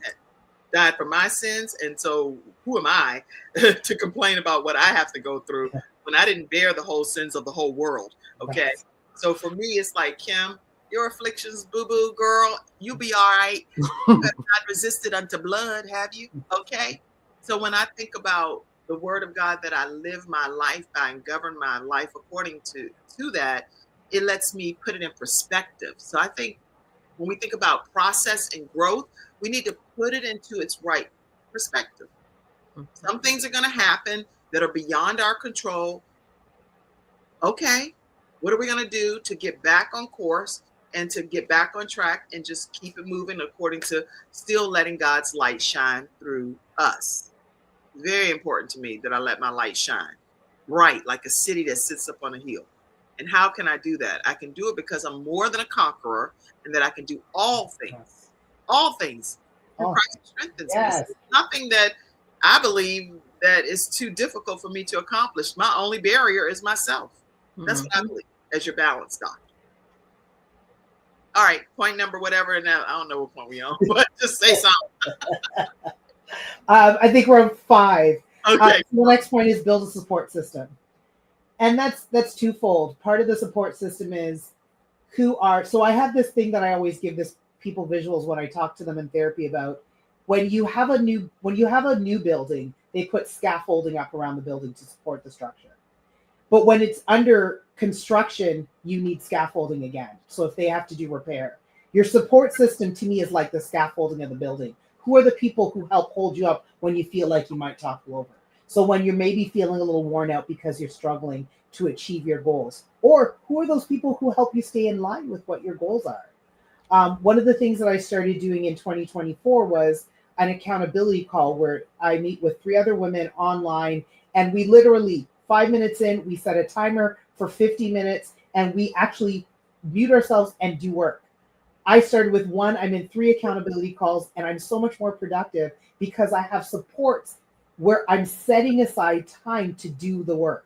died for my sins. And so who am I to complain about what I have to go through when I didn't bear the whole sins of the whole world? Okay. So for me, it's like, Kim, your afflictions, boo-boo, girl, you'll be all right. You have not resisted unto blood, have you? Okay. So when I think about the word of God that I live my life by and govern my life according to that, it lets me put it in perspective. So I think when we think about process and growth, we need to put it into its right perspective. Some things are going to happen that are beyond our control. Okay. What are we going to do to get back on course and to get back on track and just keep it moving according to still letting God's light shine through us? Very important to me that I let my light shine bright like a city that sits up on a hill. And how can I do that? I can do it because I'm more than a conqueror and that I can do all things through Christ who strengthens me. So nothing that I believe that is too difficult for me to accomplish. My only barrier is myself. That's what I believe as your balance doctor. All right, point number whatever. And now I don't know what point we on, but just say something. I think we're on 5. Okay. The next point is build a support system. And that's twofold. Part of the support system is so I have this thing that I always give this people visuals when I talk to them in therapy about when you have a new building, they put scaffolding up around the building to support the structure. But when it's under construction, you need scaffolding again. So if they have to do repair, your support system to me is like the scaffolding of the building. Who are the people who help hold you up when you feel like you might topple over? So when you're maybe feeling a little worn out because you're struggling to achieve your goals, or who are those people who help you stay in line with what your goals are? One of the things that I started doing in 2024 was an accountability call where I meet with 3 other women online, and we literally 5 minutes in, we set a timer for 50 minutes, and we actually mute ourselves and do work. I started with 1. I'm in 3 accountability calls, and I'm so much more productive because I have supports where I'm setting aside time to do the work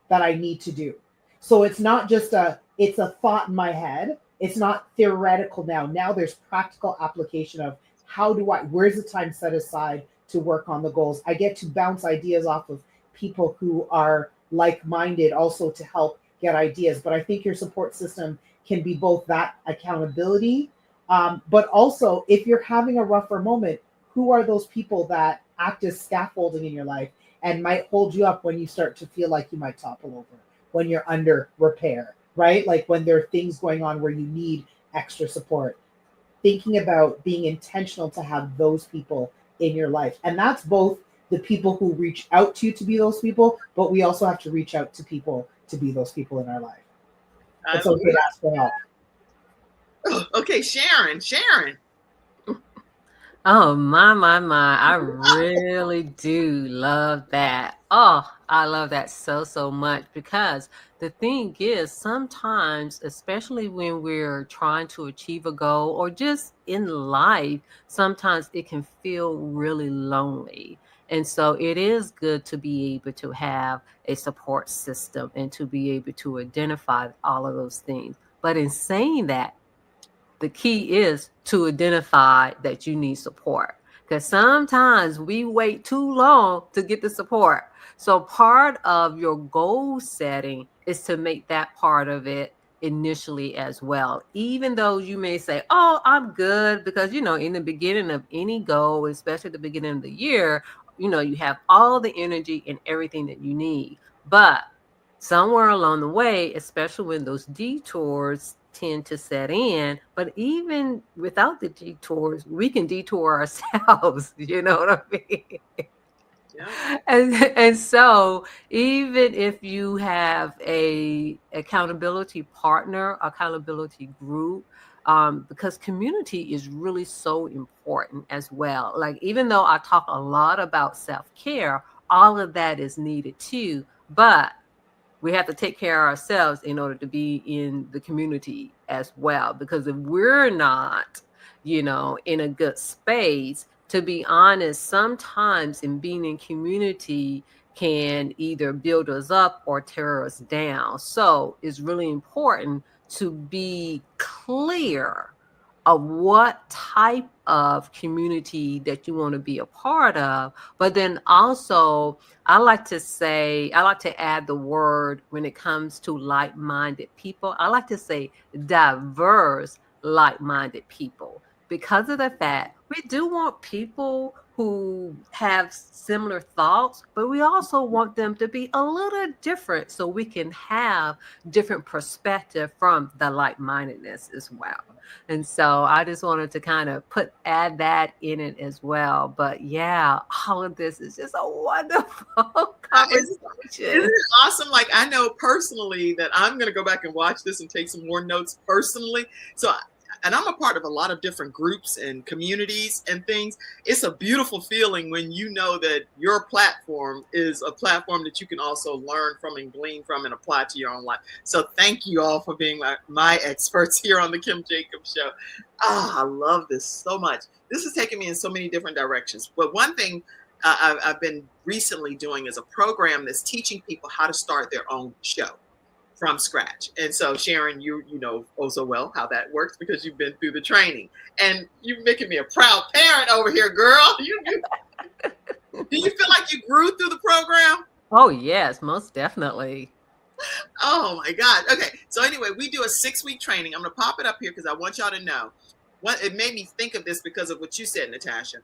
that I need to do. So it's not just it's a thought in my head. It's not theoretical now. Now there's practical application of where's the time set aside to work on the goals. I get to bounce ideas off of people who are like-minded also to help get ideas. But I think your support system can be both that accountability, but also if you're having a rougher moment, who are those people that act as scaffolding in your life and might hold you up when you start to feel like you might topple over, when you're under repair, right? Like when there are things going on where you need extra support. Thinking about being intentional to have those people in your life. And that's both the people who reach out to you to be those people, but we also have to reach out to people to be those people in our life. It's okay to ask for help. Okay, Sharon. Oh, my. I really do love that. Oh, I love that so much, because the thing is, sometimes, especially when we're trying to achieve a goal or just in life, sometimes it can feel really lonely. And so it is good to be able to have a support system and to be able to identify all of those things. But in saying that, the key is to identify that you need support, because sometimes we wait too long to get the support. So part of your goal setting is to make that part of it initially as well. Even though you may say, oh, I'm good, because, in the beginning of any goal, especially at the beginning of the year, you have all the energy and everything that you need. But somewhere along the way, especially when those detours tend to set in, but even without the detours, we can detour ourselves. You know what I mean? Yeah. And so even if you have a accountability partner, accountability group, because community is really so important as well. Like, even though I talk a lot about self-care, all of that is needed too. But we have to take care of ourselves in order to be in the community as well. Because if we're not, in a good space, to be honest, sometimes in being in community can either build us up or tear us down. So it's really important to be clear of what type of community that you want to be a part of. But then also, I like to add the word when it comes to like-minded people. I like to say diverse like-minded people, because of the fact we do want people who have similar thoughts, but we also want them to be a little different so we can have different perspective from the like-mindedness as well. And so I just wanted to kind of add that in it as well. But yeah, all of this is just a wonderful Isn't conversation. it awesome? Like, I know personally that I'm going to go back and watch this and take some more notes personally. So, and I'm a part of a lot of different groups and communities and things. It's a beautiful feeling when you know that your platform is a platform that you can also learn from and glean from and apply to your own life. So thank you all for being my experts here on the Kim Jacobs Show. I love this so much. This has taken me in so many different directions. But one thing I've been recently doing is a program that's teaching people how to start their own show from scratch. And so, Sharon, you know oh so well how that works because you've been through the training, and you're making me a proud parent over here, girl. Do you feel like you grew through the program? Oh, yes, most definitely. Oh my God. Okay. So anyway, we do a 6-week training. I'm going to pop it up here because I want y'all to know what it made me think of this because of what you said, Natasha.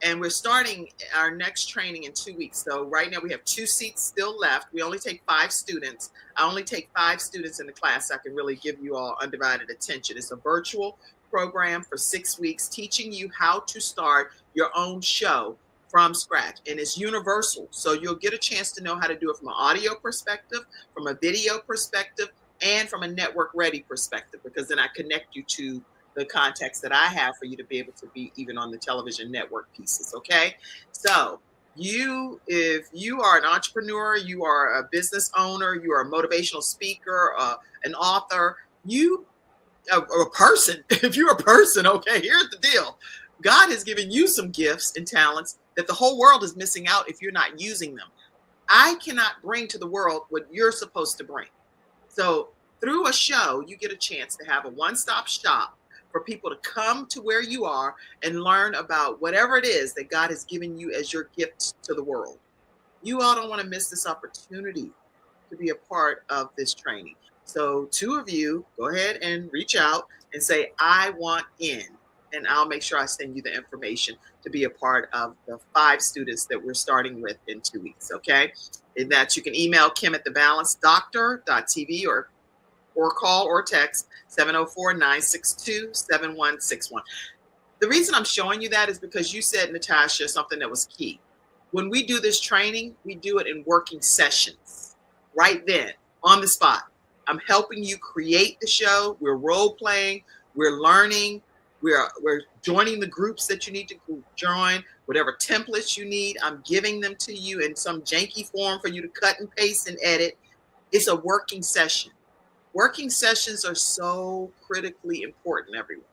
And we're starting our next training in 2 weeks. So right now we have 2 seats still left. We only take 5 students. I only take 5 students in the class so I can really give you all undivided attention. It's a virtual program for 6 weeks teaching you how to start your own show from scratch. And it's universal. So you'll get a chance to know how to do it from an audio perspective, from a video perspective, and from a network ready perspective, because then I connect you to the context that I have for you to be able to be even on the television network pieces. Okay. So if you are an entrepreneur, you are a business owner, you are a motivational speaker, an author, or a person, if you're a person, okay, here's the deal. God has given you some gifts and talents that the whole world is missing out if you're not using them. I cannot bring to the world what you're supposed to bring. So through a show, you get a chance to have a one-stop shop for people to come to where you are and learn about whatever it is that God has given you as your gift to the world. You all don't want to miss this opportunity to be a part of this training. So 2 of you, go ahead and reach out and say, I want in. And I'll make sure I send you the information to be a part of the 5 students that we're starting with in 2 weeks. Okay. And that you can email kim@thebalancedoctor.tv or call or text 704-962-7161. The reason I'm showing you that is because you said, Natasha, something that was key. When we do this training, we do it in working sessions right then on the spot. I'm helping you create the show. We're role playing. We're learning. We're joining the groups that you need to join. Whatever templates you need, I'm giving them to you in some janky form for you to cut and paste and edit. It's a working session. Working sessions are so critically important, everyone.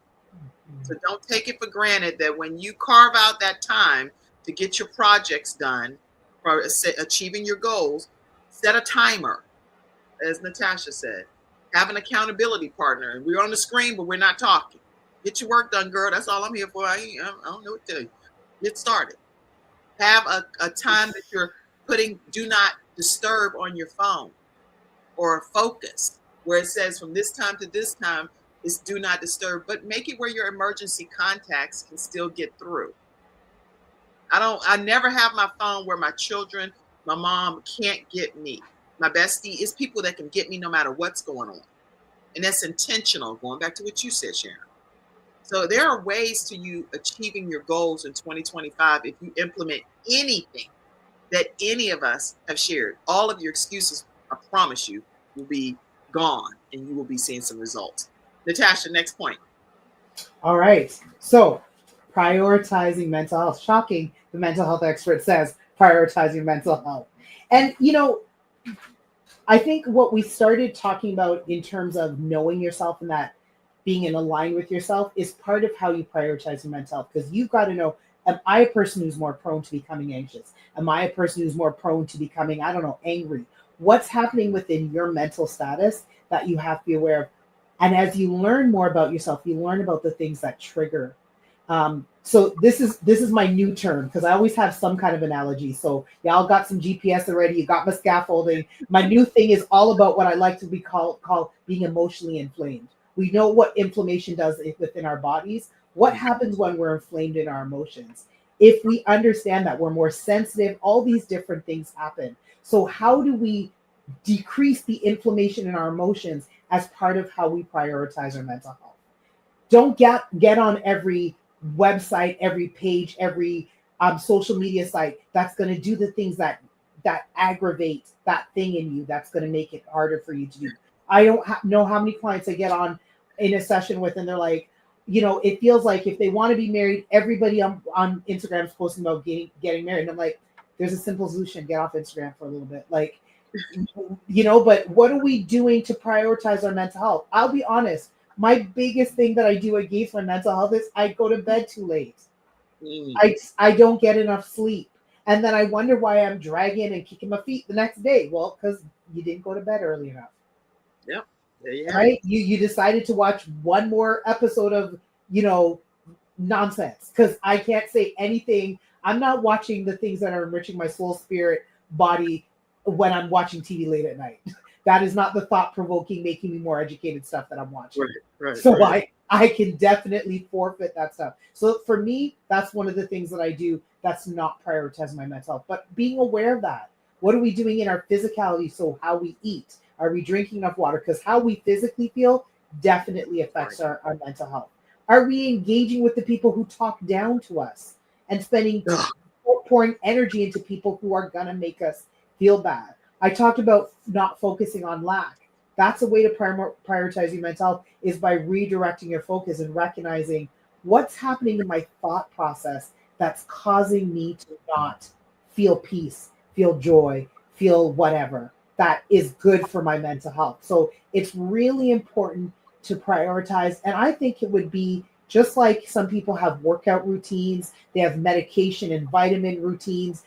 So don't take it for granted that when you carve out that time to get your projects done for achieving your goals, set a timer, as Natasha said. Have an accountability partner. We're on the screen, but we're not talking. Get your work done, girl. That's all I'm here for. I don't know what to tell you. Get started. Have a time that you're putting do not disturb on your phone or focus. where it says from this time to this time is do not disturb, but make it where your emergency contacts can still get through. I never have my phone where my children, my mom can't get me. My bestie is people that can get me no matter what's going on. And that's intentional, going back to what you said, Sharon. So there are ways to you achieving your goals in 2025 if you implement anything that any of us have shared. All of your excuses, I promise you, will be gone and you will be seeing some results. Natasha, next point. All right. So prioritizing mental health. Shocking, the mental health expert says prioritizing mental health. And, I think what we started talking about in terms of knowing yourself and that being in line with yourself is part of how you prioritize your mental health, because you've got to know, am I a person who's more prone to becoming anxious? Am I a person who's more prone to becoming, I don't know, angry? What's happening within your mental status that you have to be aware of? And as you learn more about yourself, you learn about the things that trigger. So this is my new term, because I always have some kind of analogy. So y'all got some GPS already. You got my scaffolding. My new thing is all about what I like to be called being emotionally inflamed. We know what inflammation does within our bodies. What happens when we're inflamed in our emotions? If we understand that we're more sensitive, all these different things happen. So how do we decrease the inflammation in our emotions as part of how we prioritize our mental health? Don't get on every website, every page, every social media site that's going to do the things that aggravate that thing in you, that's going to make it harder for you to do. I don't know how many clients I get on in a session with, and they're like, it feels like if they want to be married, everybody on Instagram is posting about getting married. And I'm like, there's a simple solution: get off Instagram for a little bit. Like, but what are we doing to prioritize our mental health? I'll be honest. My biggest thing that I do against my mental health is I go to bed too late. I don't get enough sleep. And then I wonder why I'm dragging and kicking my feet the next day. Well, because you didn't go to bed early enough. Yep. There you have right? it. You decided to watch one more episode of, nonsense, because I can't say anything. I'm not watching the things that are enriching my soul, spirit, body when I'm watching TV late at night. That is not the thought-provoking, making me more educated stuff that I'm watching. Right. So I can definitely forfeit that stuff. So for me, that's one of the things that I do that's not prioritizing my mental health. But being aware of that. What are we doing in our physicality? So how we eat. Are we drinking enough water? Because how we physically feel definitely affects our mental health. Are we engaging with the people who talk down to us and pouring energy into people who are going to make us feel bad? I talked about not focusing on lack. That's a way to prioritize your mental health, is by redirecting your focus and recognizing what's happening in my thought process that's causing me to not feel peace, feel joy, feel whatever that is good for my mental health. So it's really important to prioritize. And I think it would be just like some people have workout routines, they have medication and vitamin routines.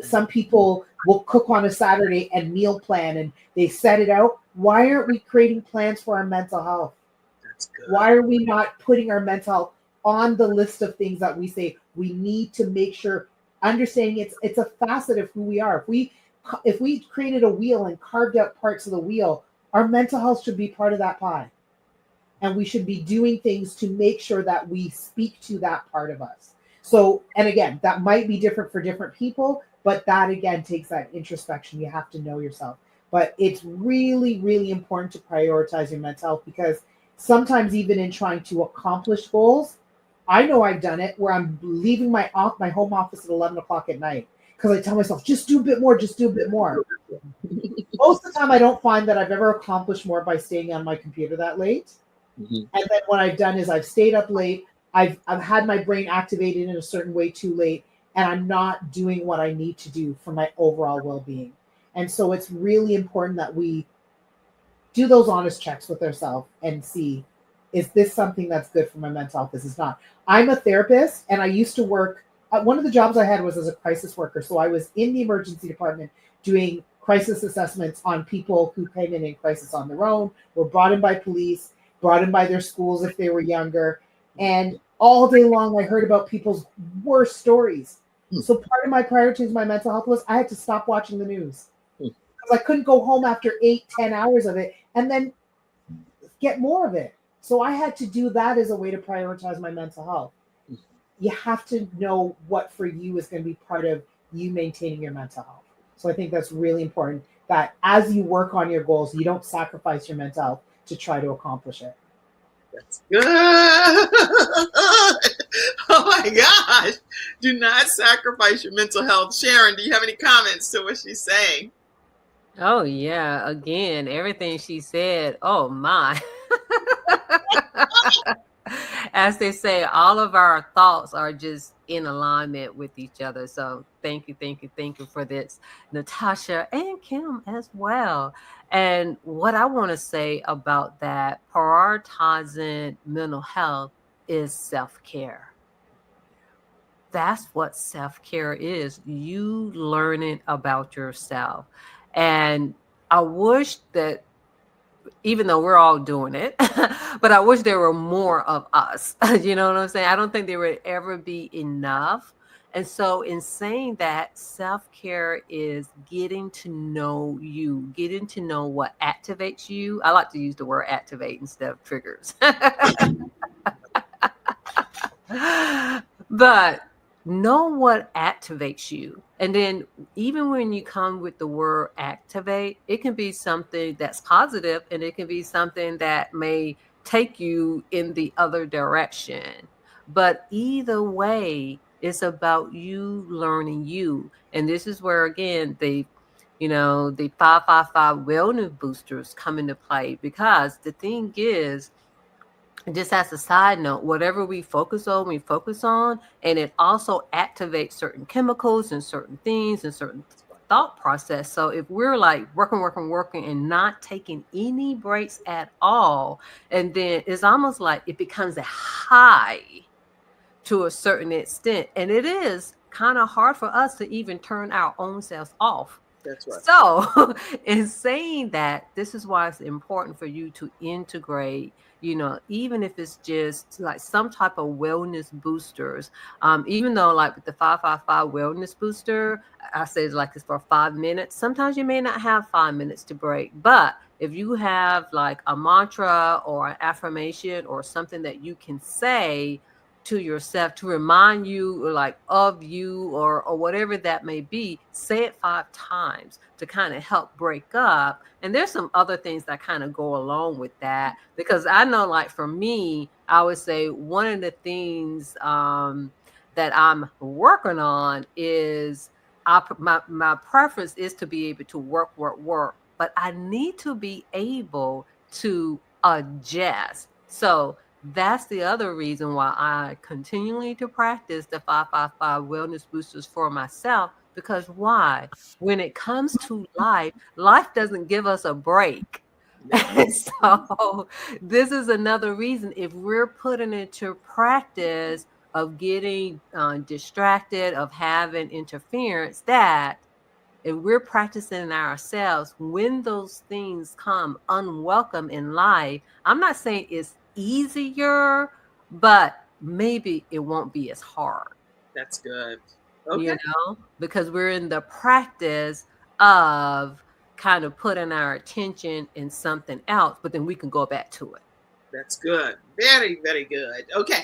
Some people will cook on a Saturday and meal plan and they set it out. Why aren't we creating plans for our mental health? That's good. Why are we not putting our mental health on the list of things that we say we need to make sure, understanding it's a facet of who we are. If we created a wheel and carved out parts of the wheel, our mental health should be part of that pie. And we should be doing things to make sure that we speak to that part of us. So, and again, that might be different for different people, but that again takes that introspection. You have to know yourself. But it's really, really important to prioritize your mental health, because sometimes even in trying to accomplish goals, I know I've done it where I'm leaving my home office at 11 o'clock at night because I tell myself, just do a bit more, just do a bit more. Most of the time, I don't find that I've ever accomplished more by staying on my computer that late. Mm-hmm. And then what I've done is I've stayed up late. I've had my brain activated in a certain way too late, and I'm not doing what I need to do for my overall well-being. And so it's really important that we do those honest checks with ourselves and see, is this something that's good for my mental health? This is not. I'm a therapist, and I used to work. One of the jobs I had was as a crisis worker. So I was in the emergency department doing crisis assessments on people who came in crisis on their own, were brought in by police, brought in by their schools if they were younger. And all day long, I heard about people's worst stories. So part of my priority to my mental health was I had to stop watching the news. Because I couldn't go home after 8-10 hours of it and then get more of it. So I had to do that as a way to prioritize my mental health. You have to know what for you is going to be part of you maintaining your mental health. So I think that's really important, that as you work on your goals, you don't sacrifice your mental health to try to accomplish it. That's good. Oh my gosh. Do not sacrifice your mental health. Sharon, do you have any comments to what she's saying? Oh yeah, again, everything she said, oh my. As they say, all of our thoughts are just in alignment with each other. So thank you, thank you, thank you for this, Natasha and Kim as well. And what I want to say about that, prioritizing mental health is self-care. That's what self-care is. You learning about yourself. And I wish that, even though we're all doing it, but I wish there were more of us. You know what I'm saying? I don't think there would ever be enough. And so, in saying that, self-care is getting to know you, getting to know what activates you. I like to use the word activate instead of triggers. But know what activates you. And then even when you come with the word activate, it can be something that's positive and it can be something that may take you in the other direction. But either way, it's about you learning you. And this is where, again, the 555 wellness boosters come into play, because the thing is, just as a side note, whatever we focus on, and it also activates certain chemicals and certain things and certain thought process. So if we're like working and not taking any breaks at all, and then it's almost like it becomes a high to a certain extent. And it is kind of hard for us to even turn our own selves off. That's right. So, in saying that, this is why it's important for you to integrate, even if it's just like some type of wellness boosters. Even though, like with the 555 wellness booster, I say like it's for 5 minutes. Sometimes you may not have 5 minutes to break, but if you have like a mantra or an affirmation or something that you can say to yourself to remind you, or like of you, or whatever that may be, say it 5 times to kind of help break up. And there's some other things that kind of go along with that, because I know, like for me, I would say one of the things that I'm working on is my preference is to be able to work, but I need to be able to adjust. So that's the other reason why I continually to practice the 555 wellness boosters for myself. Because why? When it comes to life doesn't give us a break. And so this is another reason, if we're putting into practice of getting distracted, of having interference, that if we're practicing ourselves, when those things come unwelcome in life, I'm not saying it's easier, but maybe it won't be as hard. That's good. Okay. Because we're in the practice of kind of putting our attention in something else, but then we can go back to it. That's good. Very, very good. Okay.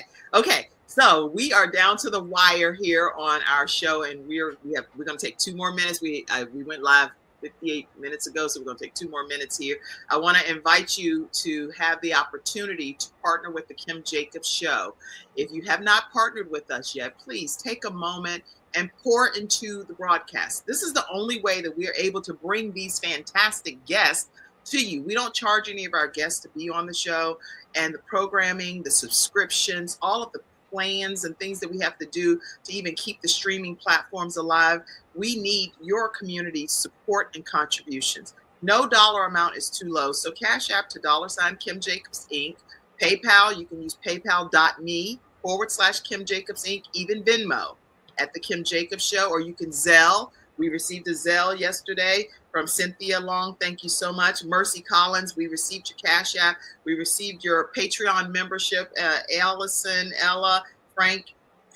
So we are down to the wire here on our show, and we're going to take 2 more minutes. We went live 58 minutes ago, so we're going to take 2 more minutes here. I want to invite you to have the opportunity to partner with the Kim Jacobs Show. If you have not partnered with us yet, please take a moment and pour into the broadcast. This is the only way that we are able to bring these fantastic guests to you. We don't charge any of our guests to be on the show, and the programming, the subscriptions, all of the plans and things that we have to do to even keep the streaming platforms alive. We need your community support and contributions. No dollar amount is too low. So Cash App to $ Kim Jacobs Inc. PayPal, you can use paypal.me/Kim Jacobs Inc. Even Venmo at the Kim Jacobs Show, or you can Zelle. We received a Zelle yesterday from Cynthia Long. Thank you so much. Mercy Collins, we received your Cash App. We received your Patreon membership. Allison, Ella, Frank,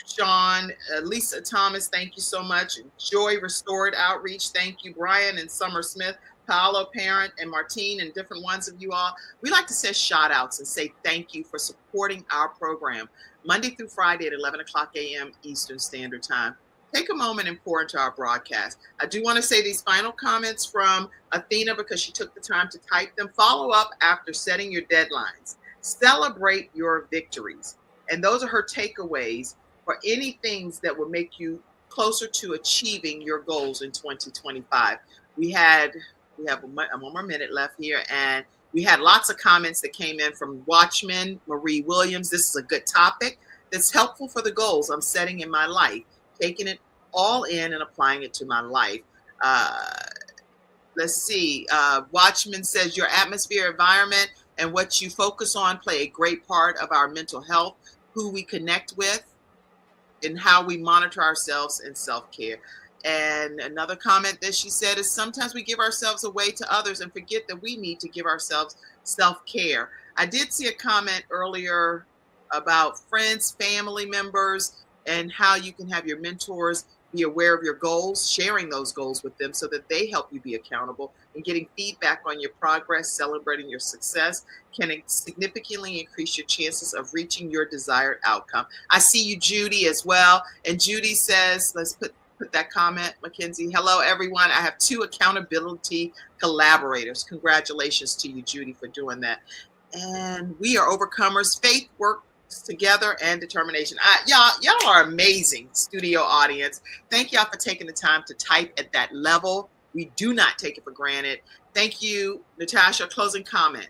Sean, Lisa Thomas, thank you so much. Joy Restored Outreach, thank you. Brian and Summer Smith, Paolo Parent, and Martine, and different ones of you all. We like to send shout outs and say thank you for supporting our program Monday through Friday at 11 o'clock a.m. Eastern Standard Time. Take a moment and pour into our broadcast. I do want to say these final comments from Athena because she took the time to type them. Follow up after setting your deadlines. Celebrate your victories. And those are her takeaways for any things that will make you closer to achieving your goals in 2025. We have one more minute left here, and we had lots of comments that came in from Watchman Marie Williams. This is a good topic that's helpful for the goals I'm setting in my life, taking it all in and applying it to my life. Let's see. Watchman says your atmosphere, environment, and what you focus on play a great part of our mental health, who we connect with, and how we monitor ourselves in self-care. And another comment that she said is sometimes we give ourselves away to others and forget that we need to give ourselves self-care. I did see a comment earlier about friends, family members, and how you can have your mentors be aware of your goals, sharing those goals with them so that they help you be accountable, and getting feedback on your progress, celebrating your success can significantly increase your chances of reaching your desired outcome. I see you, Judy, as well. And Judy says, let's put that comment, Mackenzie. Hello, everyone. I have 2 accountability collaborators. Congratulations to you, Judy, for doing that. And we are overcomers. Faith works together and determination. Y'all are amazing, studio audience. Thank y'all for taking the time to type at that level. We do not take it for granted. Thank you, Natasha. Closing comment.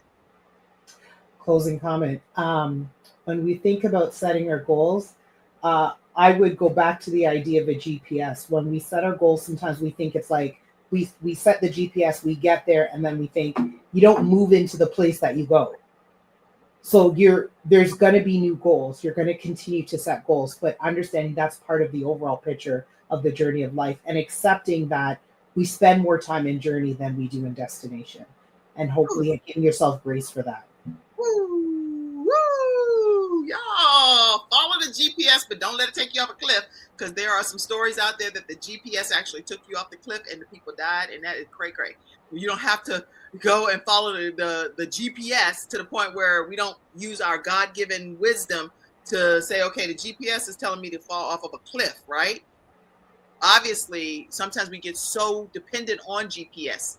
Closing comment. When we think about setting our goals, I would go back to the idea of a GPS. When we set our goals, sometimes we think it's like we set the GPS, we get there, and then we think you don't move into the place that you go. So there's going to be new goals. You're going to continue to set goals, but understanding that's part of the overall picture of the journey of life, and accepting that we spend more time in journey than we do in destination, and hopefully giving yourself grace for that. Woo, woo, y'all follow the GPS, but don't let it take you off a cliff, because there are some stories out there that the GPS actually took you off the cliff and the people died, and that is cray. You don't have to go and follow the GPS to the point where we don't use our God-given wisdom to say, okay, the GPS is telling me to fall off of a cliff, right? Obviously, sometimes we get so dependent on GPS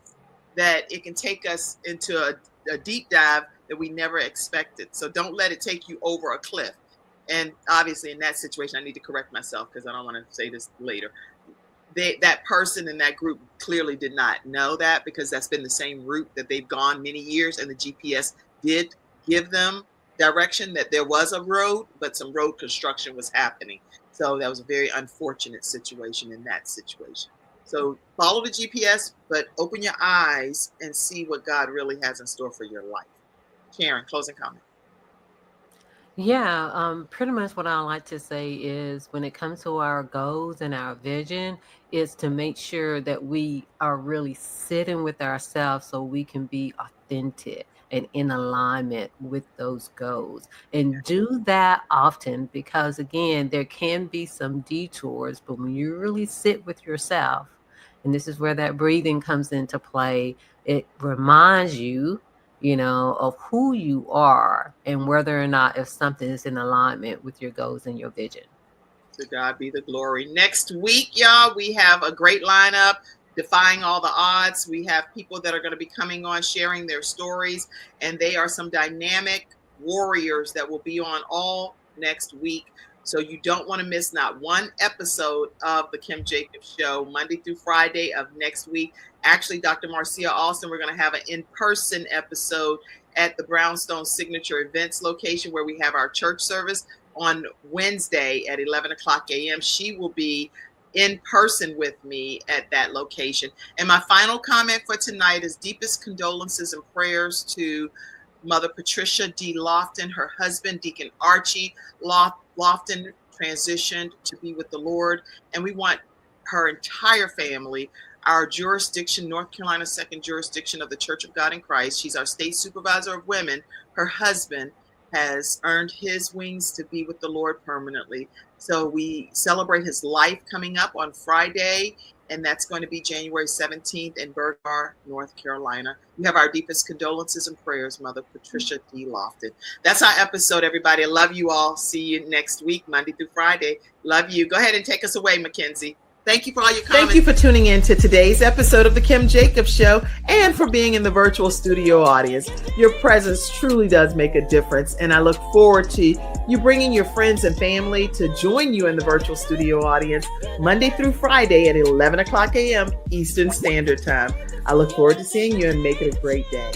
that it can take us into a deep dive that we never expected. So don't let it take you over a cliff. And obviously, in that situation, I need to correct myself because I don't want to say this later. That person in that group clearly did not know that, because that's been the same route that they've gone many years, and the GPS did give them direction that there was a road, but some road construction was happening. So that was a very unfortunate situation in that situation. So follow the GPS, but open your eyes and see what God really has in store for your life. Karen, closing comment. Yeah, pretty much what I like to say is when it comes to our goals and our vision is to make sure that we are really sitting with ourselves so we can be authentic and in alignment with those goals. And do that often, because again, there can be some detours, but when you really sit with yourself, and this is where that breathing comes into play, it reminds you of who you are and whether or not if something is in alignment with your goals and your vision. To God be the glory. Next week, y'all, we have a great lineup, defying all the odds. We have people that are going to be coming on, sharing their stories, and they are some dynamic warriors that will be on all next week. So you don't want to miss not one episode of the Kim Jacobs Show, Monday through Friday of next week. Actually, Dr. Marcia Austin, we're going to have an in-person episode at the Brownstone Signature Events location where we have our church service on Wednesday at 11 o'clock a.m. She will be in person with me at that location. And my final comment for tonight is deepest condolences and prayers to Mother Patricia D. Lofton. Her husband, Deacon Archie Lofton, transitioned to be with the Lord. And we want her entire family, our jurisdiction, North Carolina 2nd Jurisdiction of the Church of God in Christ. She's our state supervisor of women, her husband, has earned his wings to be with the Lord permanently. So we celebrate his life coming up on Friday, and that's going to be January 17th in Bergar, North Carolina. We have our deepest condolences and prayers, Mother Patricia D. Lofton. That's our episode, everybody. I love you all. See you next week, Monday through Friday. Love you. Go ahead and take us away, Mackenzie. Thank you for all your comments. Thank you for tuning in to today's episode of The Kim Jacobs Show and for being in the virtual studio audience. Your presence truly does make a difference, and I look forward to you bringing your friends and family to join you in the virtual studio audience Monday through Friday at 11 o'clock a.m. Eastern Standard Time. I look forward to seeing you and make it a great day.